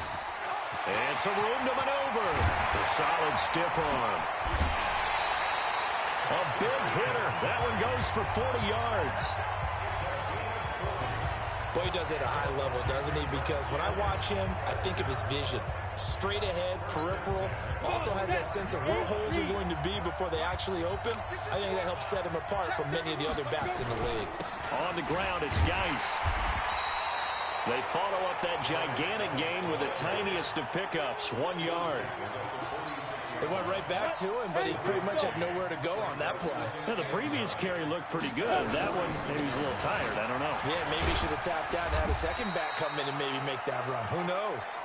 And some room to maneuver. A solid stiff arm. A big hitter. That one goes for 40 yards. Boy, he does it at a high level, doesn't he? Because when I watch him, I think of his vision. Straight ahead, peripheral. Also has that sense of where holes are going to be before they actually open. I think that helps set him apart from many of the other backs in the league. On the ground, it's Geis. They follow up that gigantic gain with the tiniest of pickups, 1 yard. They went right back to him, but he pretty much had nowhere to go on that play. Yeah, the previous carry looked pretty good. That one, maybe he was a little tired. I don't know. Yeah, maybe he should have tapped out and had a second back come in and maybe make that run. Who knows?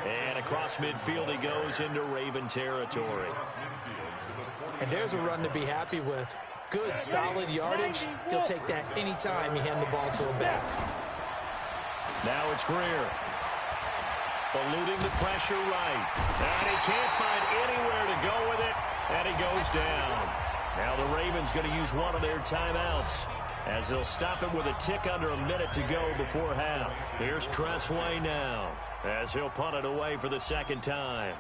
And across midfield he goes into Raven territory. And there's a run to be happy with. Good, solid yardage. He'll take that anytime you hand the ball to him back. Now it's Greer. eluding the pressure right. And he can't find anywhere to go with it, and he goes down. Now the Ravens going to use one of their timeouts, as they'll stop it with a tick under a minute to go before half. Here's Tressway now, as he'll punt it away for the second time.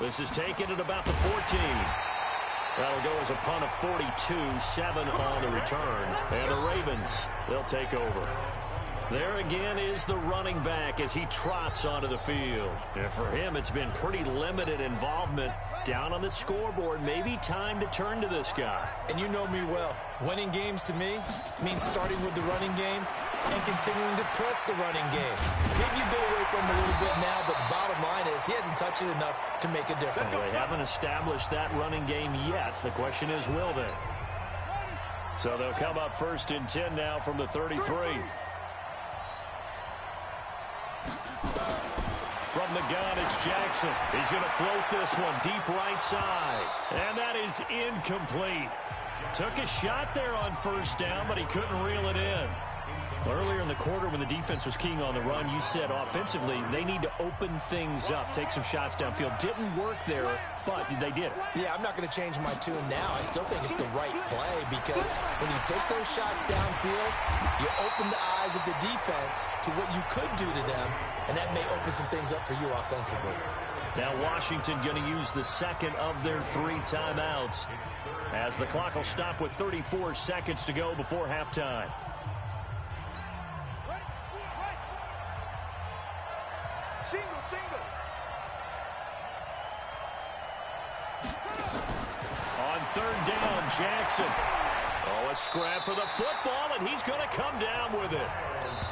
This is taken at about the 14. That'll go as a punt of 42, 7 on the return. And the Ravens, they'll take over. There again is the running back as he trots onto the field. And for him, it's been pretty limited involvement down on the scoreboard. Maybe time to turn to this guy. And you know me well. Winning games to me means starting with the running game and continuing to press the running game. Maybe you go away from him a little bit now, but bottom line is he hasn't touched it enough to make a difference. Well, they haven't established that running game yet. The question is, will they? So they'll come up 1st and 10 now from the 33. From the gun, it's Jackson. He's going to float this one deep right side. And that is incomplete. Took a shot there on 1st down, but he couldn't reel it in. Earlier in the quarter, when the defense was keying on the run, you said offensively they need to open things up, take some shots downfield. Didn't work there, but they did it. Yeah, I'm not going to change my tune now. I still think it's the right play because when you take those shots downfield, you open the eyes of the defense to what you could do to them, and that may open some things up for you offensively. Now Washington going to use the second of their 3 timeouts as the clock will stop with 34 seconds to go before halftime. On 3rd down, Jackson. Oh, a scrap for the football, and he's going to come down with it.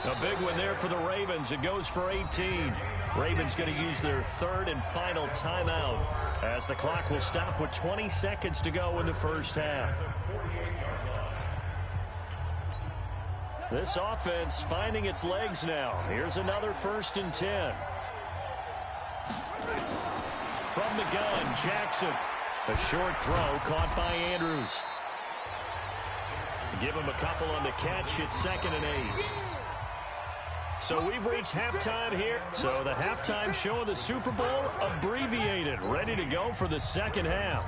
A big one there for the Ravens. It goes for 18. Ravens going to use their 3rd and final timeout as the clock will stop with 20 seconds to go in the first half. This offense finding its legs now. Here's another 1st and 10. From the gun, Jackson. A short throw caught by Andrews. Give him a couple on the catch. It's 2nd and 8. So we've reached halftime here. So the halftime show of the Super Bowl abbreviated. Ready to go for the second half.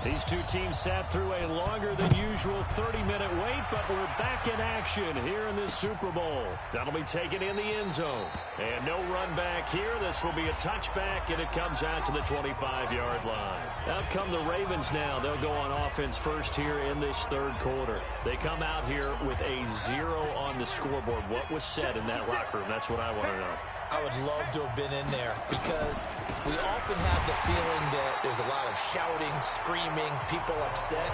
These two teams sat through a longer than usual 30-minute wait, but we're back in action here in this Super Bowl. That'll be taken in the end zone. And no run back here. This will be a touchback, and it comes out to the 25-yard line. Out come the Ravens now. They'll go on offense first here in this 3rd quarter. They come out here with a 0 on the scoreboard. What was said in that locker room? That's what I want to know. I would love to have been in there because we often have the feeling that there's a lot of shouting, screaming, people upset.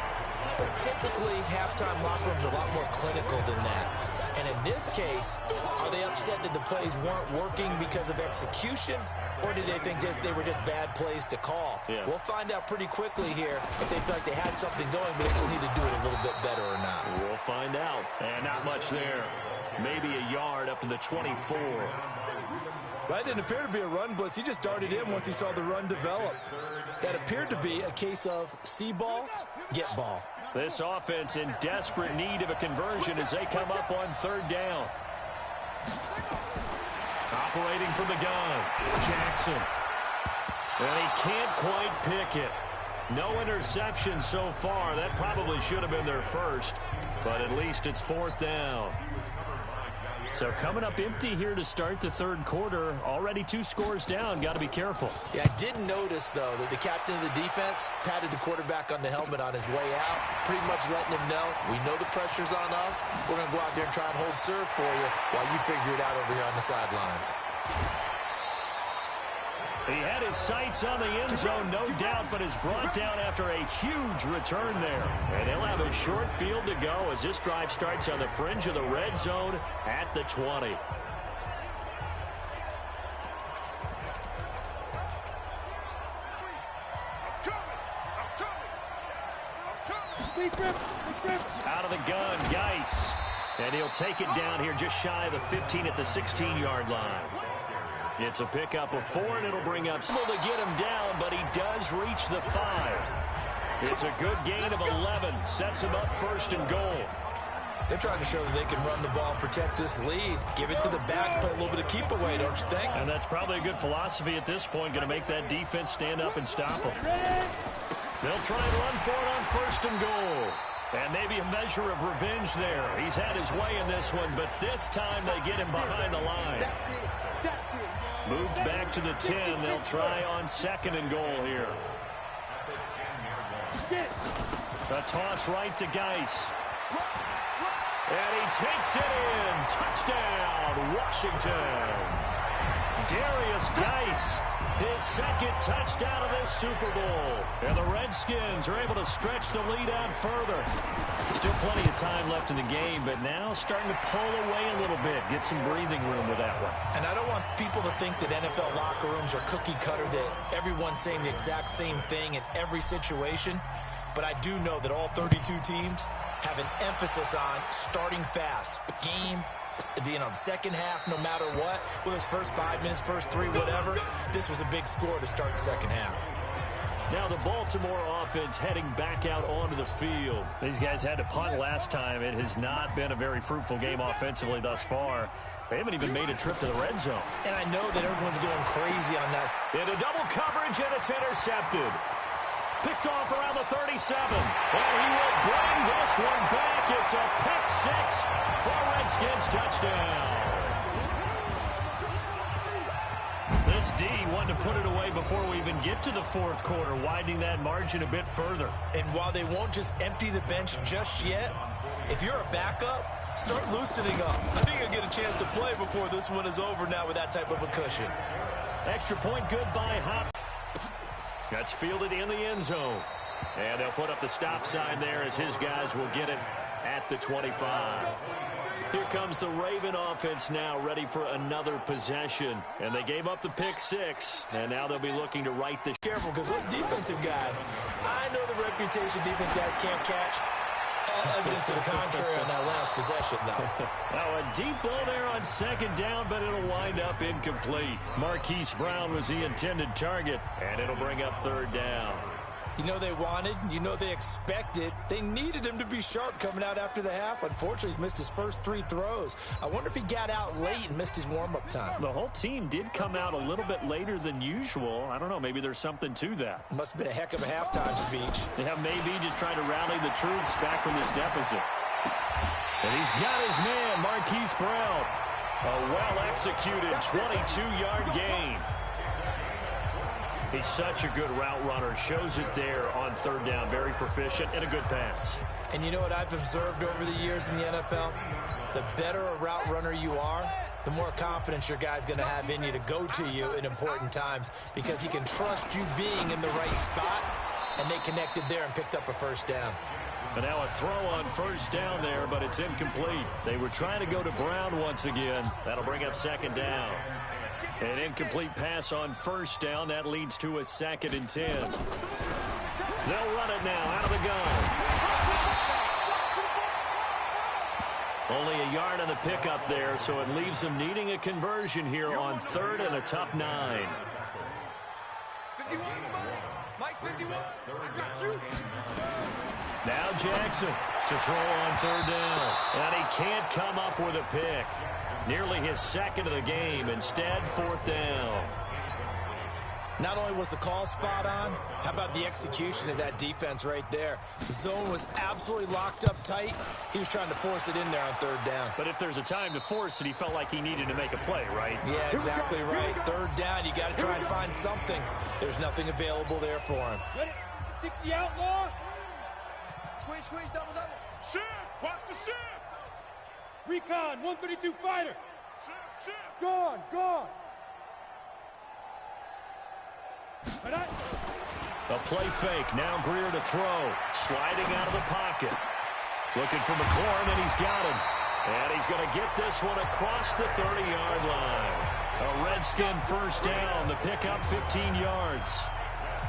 But typically, halftime locker rooms are a lot more clinical than that. And in this case, are they upset that the plays weren't working because of execution? Or did they think they were just bad plays to call? Yeah. We'll find out pretty quickly here if they feel like they had something going, but they just need to do it a little bit better or not. We'll find out. And not much there. Maybe a yard up to the 24. That didn't appear to be a run blitz. He just darted in once he saw the run develop. That appeared to be a case of see ball, get ball. This offense in desperate need of a conversion as they come up on 3rd down. Operating from the gun, Jackson. And he can't quite pick it. No interception so far. That probably should have been their first, but at least it's 4th down. So coming up empty here to start the 3rd quarter. Already 2 scores down. Got to be careful. Yeah, I did notice, though, that the captain of the defense patted the quarterback on the helmet on his way out, pretty much letting him know, we know the pressure's on us. We're going to go out there and try and hold serve for you while you figure it out over here on the sidelines. He had his sights on the end zone, no doubt, but is brought down after a huge return there. And he'll have a short field to go as this drive starts on the fringe of the red zone at the 20. Out of the gun, Geis. And he'll take it down here just shy of the 15 at the 16-yard line. It's a pickup of 4, and it'll bring up Small to get him down, but he does reach the 5. It's a good gain of 11. Sets him up first and goal. They're trying to show that they can run the ball and protect this lead. Give it to the backs, play a little bit of keep away, don't you think? And that's probably a good philosophy at this point, going to make that defense stand up and stop them. They'll try and run for it on first and goal. And maybe a measure of revenge there. He's had his way in this one, but this time they get him behind the line. Moved back to the 10. They'll try on second and goal here. A toss right to Geis. And he takes it in. Touchdown, Washington. Darius Geis, his second touchdown of this Super Bowl. And the Redskins are able to stretch the lead out further. Still plenty of time left in the game, but now starting to pull away a little bit. Get some breathing room with that one. And I don't want people to think that NFL locker rooms are cookie cutter, that everyone's saying the exact same thing in every situation. But I do know that all 32 teams have an emphasis on starting fast. Game, the second half, no matter what, whether it's first 5 minutes, first 3, whatever, this was a big score to start the second half. Now the Baltimore offense heading back out onto the field. These guys had to punt last time. It has not been a very fruitful game offensively thus far. They haven't even made a trip to the red zone. And I know that everyone's going crazy on that. Into double coverage, and it's intercepted. Picked off around the 37. And he will bring this one back. It's a pick six for Redskins touchdown. This D wanted to put it away before we even get to the fourth quarter, widening that margin a bit further. And while they won't just empty the bench just yet, if you're a backup, start loosening up. I think you'll get a chance to play before this one is over now with that type of a cushion. Extra point good by Hop. That's fielded in the end zone. And they'll put up the stop sign there as his guys will get it at the 25. Here comes the Raven offense now, ready for another possession. And they gave up the pick six, and now they'll be looking to right the... Careful, because those defensive guys, I know the reputation defense guys can't catch. All evidence to the contrary on that last possession, though. Now a deep ball there on second down, but it'll wind up incomplete. Marquise Brown was the intended target, and it'll bring up third down. You know they wanted, you know they expected. They needed him to be sharp coming out after the half. Unfortunately, he's missed his first 3 throws. I wonder if he got out late and missed his warm-up time. The whole team did come out a little bit later than usual. I don't know, maybe there's something to that. Must have been a heck of a halftime speech. Yeah, maybe just trying to rally the troops back from this deficit. And he's got his man, Marquise Brown. A well-executed 22-yard gain. He's such a good route runner. Shows it there on third down. Very proficient and a good pass. And you know what I've observed over the years in the NFL? The better a route runner you are, the more confidence your guy's going to have in you to go to you in important times, because he can trust you being in the right spot, and they connected there and picked up a first down. And now a throw on first down there, but it's incomplete. They were trying to go to Brown once again. That'll bring up second down. An incomplete pass on first down. That leads to a 2nd and 10. They'll run it now out of the gun. Only a yard on the pickup there, so it leaves them needing a conversion here on 3rd and a tough 9. 51, Mike 51, I got you. Now Jackson to throw on third down. And he can't come up with a pick. Nearly his 2nd of the game. Instead, 4th down. Not only was the call spot on, how about the execution of that defense right there? The zone was absolutely locked up tight. He was trying to force it in there on third down. But if there's a time to force it, he felt like he needed to make a play, right? Yeah, exactly right. Third down, you got to try and find something. There's nothing available there for him. 60 outlaw. Squeeze, double. Shift, watch the shift. Recon, 132 fighter. Shift. Gone. A play fake. Now Greer to throw. Sliding out of the pocket. Looking for McLaurin, and he's got him. And he's going to get this one across the 30-yard line. A Redskin first down. The pickup 15 yards.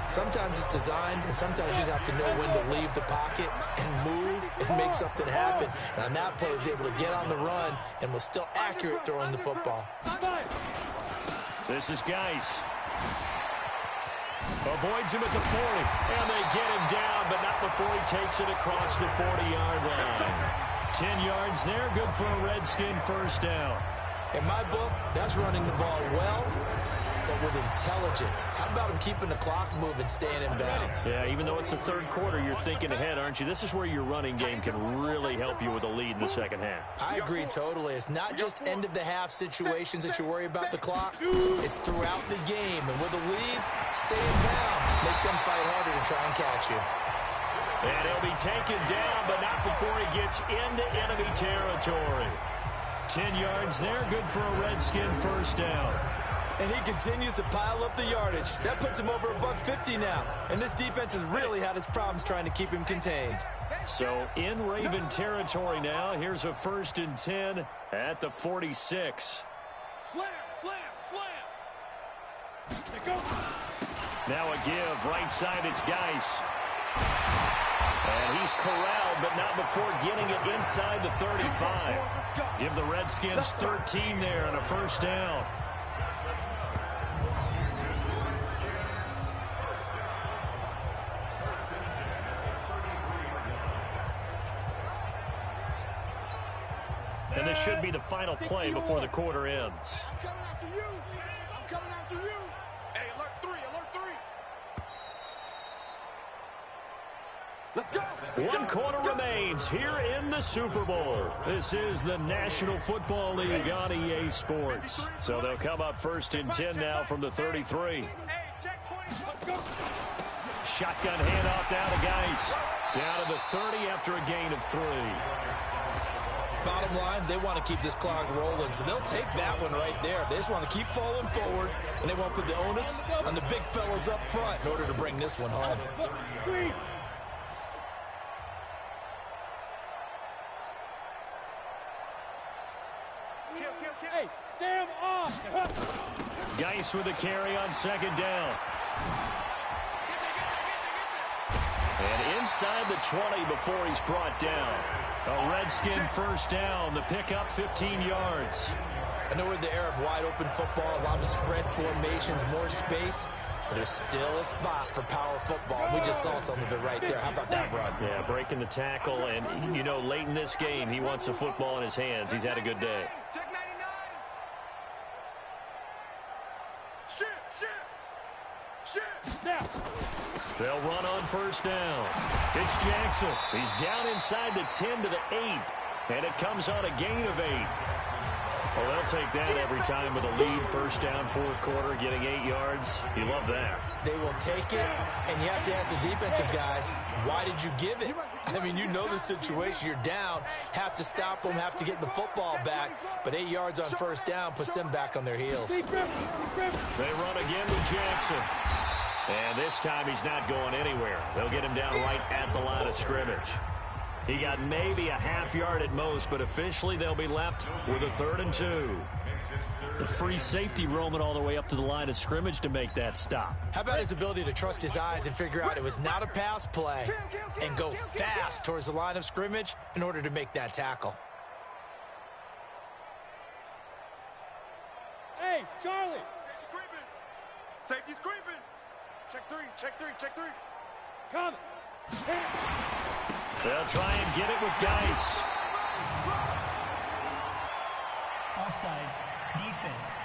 Sometimes it's designed, and sometimes you just have to know when to leave the pocket and move and make something happen. And on that play, he was able to get on the run and was still accurate throwing the football. This is Geis. Avoids him at the 40. And they get him down, but not before he takes it across the 40-yard line. 10 yards there, good for a Redskin first down. In my book, that's running the ball well, but with intelligence. How about him keeping the clock moving, staying in bounds? Yeah, even though it's the third quarter, you're thinking ahead, aren't you? This is where your running game can really help you with a lead in the second half. I agree totally. It's not just end-of-the-half situations that you worry about the clock. It's throughout the game. And with a lead, stay in bounds. Make them fight harder to try and catch you. And he'll be taken down, but not before he gets into enemy territory. 10 yards there, good for a Redskin first down. And he continues to pile up the yardage. That puts him over $150 now. And this defense has really had its problems trying to keep him contained. So in Raven territory now, here's a 1st and 10 at the 46. Slam, slam, slam. Go. Now a give, right side, it's Geis. And he's corralled, but not before getting it inside the 35. Give the Redskins 13 there and a first down. And this should be the final play before the quarter ends. I'm coming after you. I'm coming after you. Hey, alert 3, alert 3. Let's go. One quarter remains here in the Super Bowl. This is the National Football League on EA Sports. So they'll come up 1st and 10 now from the 33. Hey, check 20. Let's go. Shotgun handoff now to Geis. Down to the 30 after a gain of 3. Bottom line, they want to keep this clock rolling, so they'll take that one right there. They just want to keep falling forward, and they won't put the onus on the big fellas up front in order to bring this one home. Hey, Sam off. Geis with a carry on 2nd down. And inside the 20 before he's brought down. A Redskin first down. The pickup 15 yards. I know we're in the era of wide-open football, a lot of spread formations, more space, but there's still a spot for power football. We just saw some of it right there. How about that run? Yeah, breaking the tackle, and, you know, late in this game, he wants the football in his hands. He's had a good day. Check 99. Shit. Now. They'll run on first down. It's Jackson. He's down inside the 10 to the 8, and it comes on a gain of 8. Well, they'll take that every time with a lead. First down, 4th quarter, getting 8 yards. You love that. They will take it, and you have to ask the defensive guys, why did you give it? I mean, you know the situation. You're down, have to stop them, have to get the football back, but 8 yards on first down puts them back on their heels. They run again with Jackson. And this time he's not going anywhere. They'll get him down right at the line of scrimmage. He got maybe a half yard at most, but officially they'll be left with a 3rd and 2. The free safety roaming all the way up to the line of scrimmage to make that stop. How about his ability to trust his eyes and figure out it was not a pass play and go fast towards the line of scrimmage in order to make that tackle? Hey, Charlie. Safety's creeping. Check 3. Coming. They'll try and get it with Geis. Offside. Defense.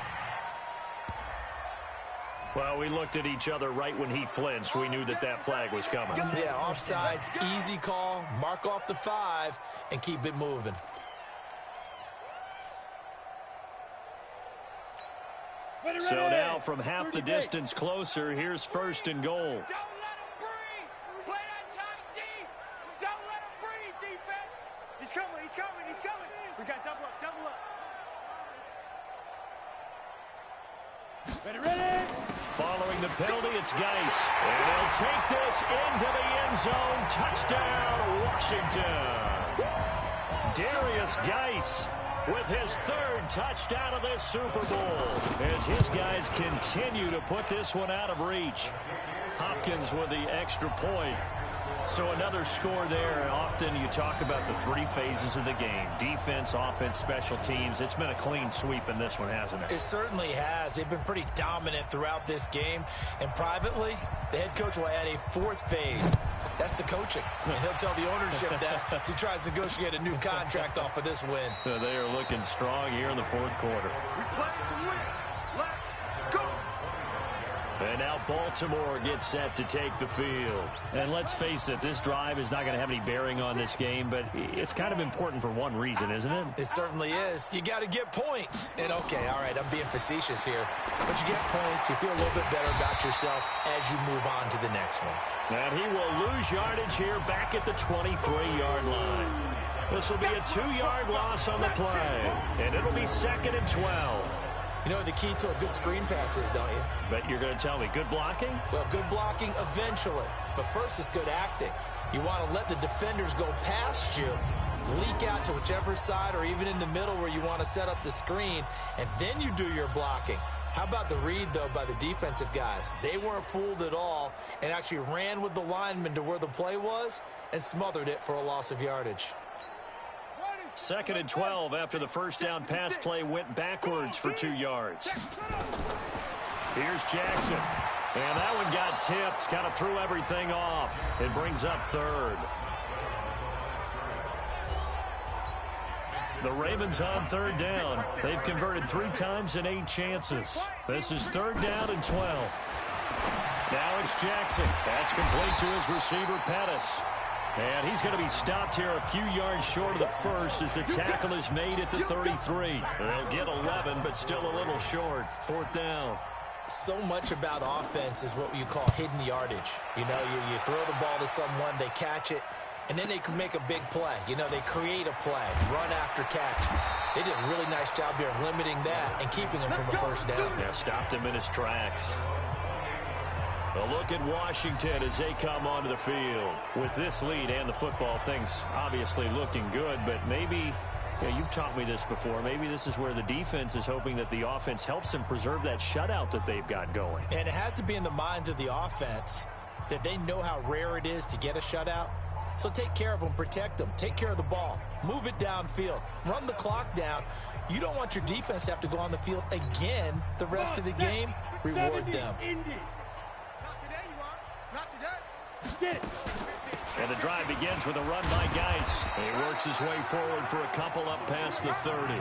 Well, we looked at each other right when he flinched. We knew that flag was coming. Yeah, offsides, easy call, mark off the 5, and keep it moving. So now from half the distance closer, here's 1st and goal. Don't let him breathe. Play that tight D. Don't let him breathe, defense. He's coming. We got double up. Ready. Following the penalty, it's Geis. And they'll take this into the end zone. Touchdown, Washington. Darius Geis with his 3rd touchdown of this Super Bowl as his guys continue to put this one out of reach. Hopkins with the extra point. So another score there. Often you talk about the three phases of the game: defense, offense, special teams. It's been a clean sweep in this one, hasn't it? It certainly has. They've been pretty dominant throughout this game. And privately, the head coach will add a fourth phase. That's the coaching. And he'll tell the ownership that as he tries to negotiate a new contract off of this win. They are looking strong here in the fourth quarter. We play to win. Let's go. And now Baltimore gets set to take the field. And let's face it, this drive is not going to have any bearing on this game, but it's kind of important for one reason, isn't it? It certainly is. You got to get points. And okay, all right, I'm being facetious here. But you get points, you feel a little bit better about yourself as you move on to the next one. And he will lose yardage here back at the 23-yard line. This will be a 2-yard loss on the play. And it'll be 2nd and 12. You know what the key to a good screen pass is, don't you? Bet you're going to tell me good blocking? Well, good blocking eventually. But first is good acting. You want to let the defenders go past you, leak out to whichever side or even in the middle where you want to set up the screen, and then you do your blocking. How about the read, though, by the defensive guys? They weren't fooled at all and actually ran with the lineman to where the play was and smothered it for a loss of yardage. 2nd and 12 after the first down pass play went backwards for 2 yards. Here's Jackson. And that one got tipped, kind of threw everything off. It brings up 3rd. The Ravens on 3rd down. They've converted 3 times in 8 chances. This is 3rd down and 12. Now it's Jackson. That's complete to his receiver, Pettis. And he's going to be stopped here a few yards short of the first as the tackle is made at the 33. They'll get 11, but still a little short. 4th down. So much about offense is what you call hidden yardage. You know, you throw the ball to someone, they catch it, and then they can make a big play. You know, they create a play, run after catch. They did a really nice job here of limiting that and keeping him from a first down. Yeah, stopped him in his tracks. A look at Washington as they come onto the field. With this lead and the football, things obviously looking good, but maybe, you've taught me this before, maybe this is where the defense is hoping that the offense helps them preserve that shutout that they've got going. And it has to be in the minds of the offense that they know how rare it is to get a shutout. So take care of them, protect them, take care of the ball, move it downfield, run the clock down. You don't want your defense to have to go on the field again the rest of the game. Reward them. And the drive begins with a run by Geis. He works his way forward for a couple up past the 30.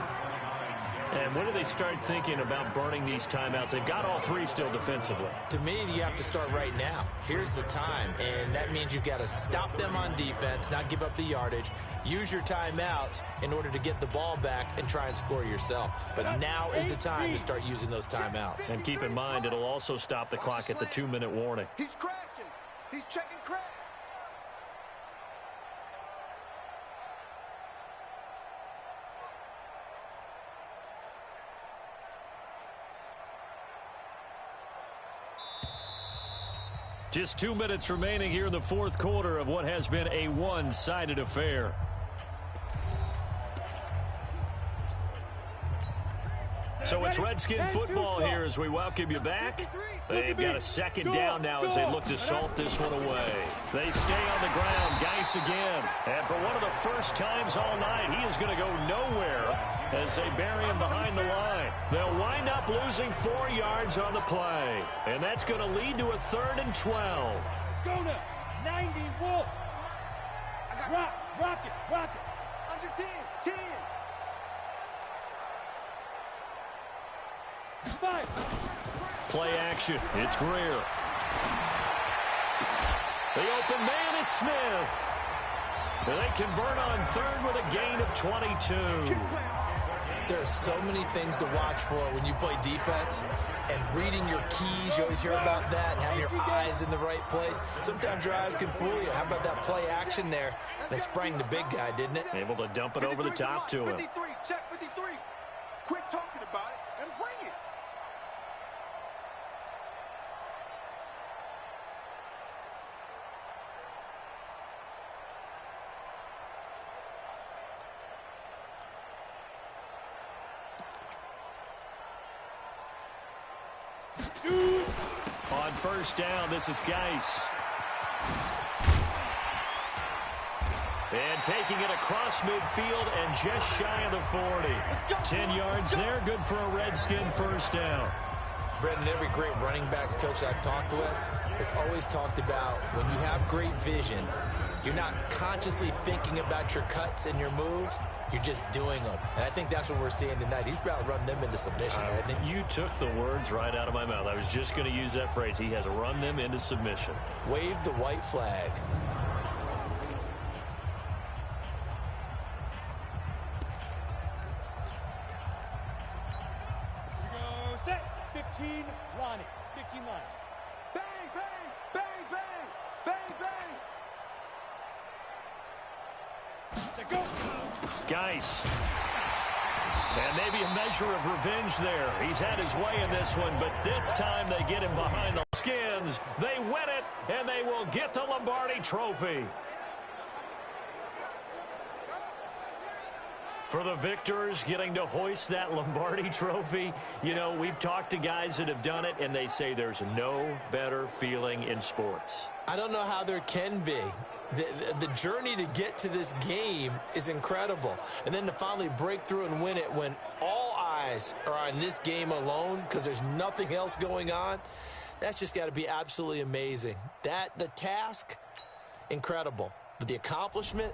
And when do they start thinking about burning these timeouts? They've got all 3 still defensively. To me, you have to start right now. Here's the time, and that means you've got to stop them on defense, not give up the yardage, use your timeouts in order to get the ball back and try and score yourself. But now is the time to start using those timeouts. And keep in mind, it'll also stop the clock at the 2-minute warning. He's crashing. He's checking crash. Just 2 minutes remaining here in the fourth quarter of what has been a one-sided affair. So it's Redskin football here as we welcome you back. They've got a 2nd down now as they look to salt this one away. They stay on the ground. Geis again. And for one of the first times all night, he is going to go nowhere as they bury him behind the line. They'll wind up losing 4 yards on the play. And that's going to lead to a 3rd and 12. Go now. 90 Wolf. Rock it. Under 10. 5. Play action. It's Greer. The open man is Smith. They convert on 3rd with a gain of 22. There are so many things to watch for when you play defense. And reading your keys, you always hear about that, and having your eyes in the right place. Sometimes your eyes can fool you. How about that play action there? They sprang the big guy, didn't it? Able to dump it over the top to him. 53, check 53. Quit talking about it and bring it. On 1st down, this is Geis. taking it across midfield and just shy of the 40. 10 yards there, good for a Redskin first down. Brendan, every great running backs coach I've talked with has always talked about when you have great vision, you're not consciously thinking about your cuts and your moves. You're just doing them. And I think that's what we're seeing tonight. He's about to run them into submission, hasn't he? You took the words right out of my mouth. I was just going to use that phrase. He has run them into submission. Wave the white flag. Set. 15, Ronnie. 15 line. Bang, bang, bang, bang, bang, bang. Set, go. Geis. And maybe a measure of revenge there. He's had his way in this one, but this time they get him behind the Skins. They win it, and they will get the Lombardi Trophy. For the victors, getting to hoist that Lombardi Trophy, you know, we've talked to guys that have done it, and they say there's no better feeling in sports. I don't know how there can be. The journey to get to this game is incredible. And then to finally break through and win it when all eyes are on this game alone because there's nothing else going on, that's just got to be absolutely amazing. The task, incredible. But the accomplishment,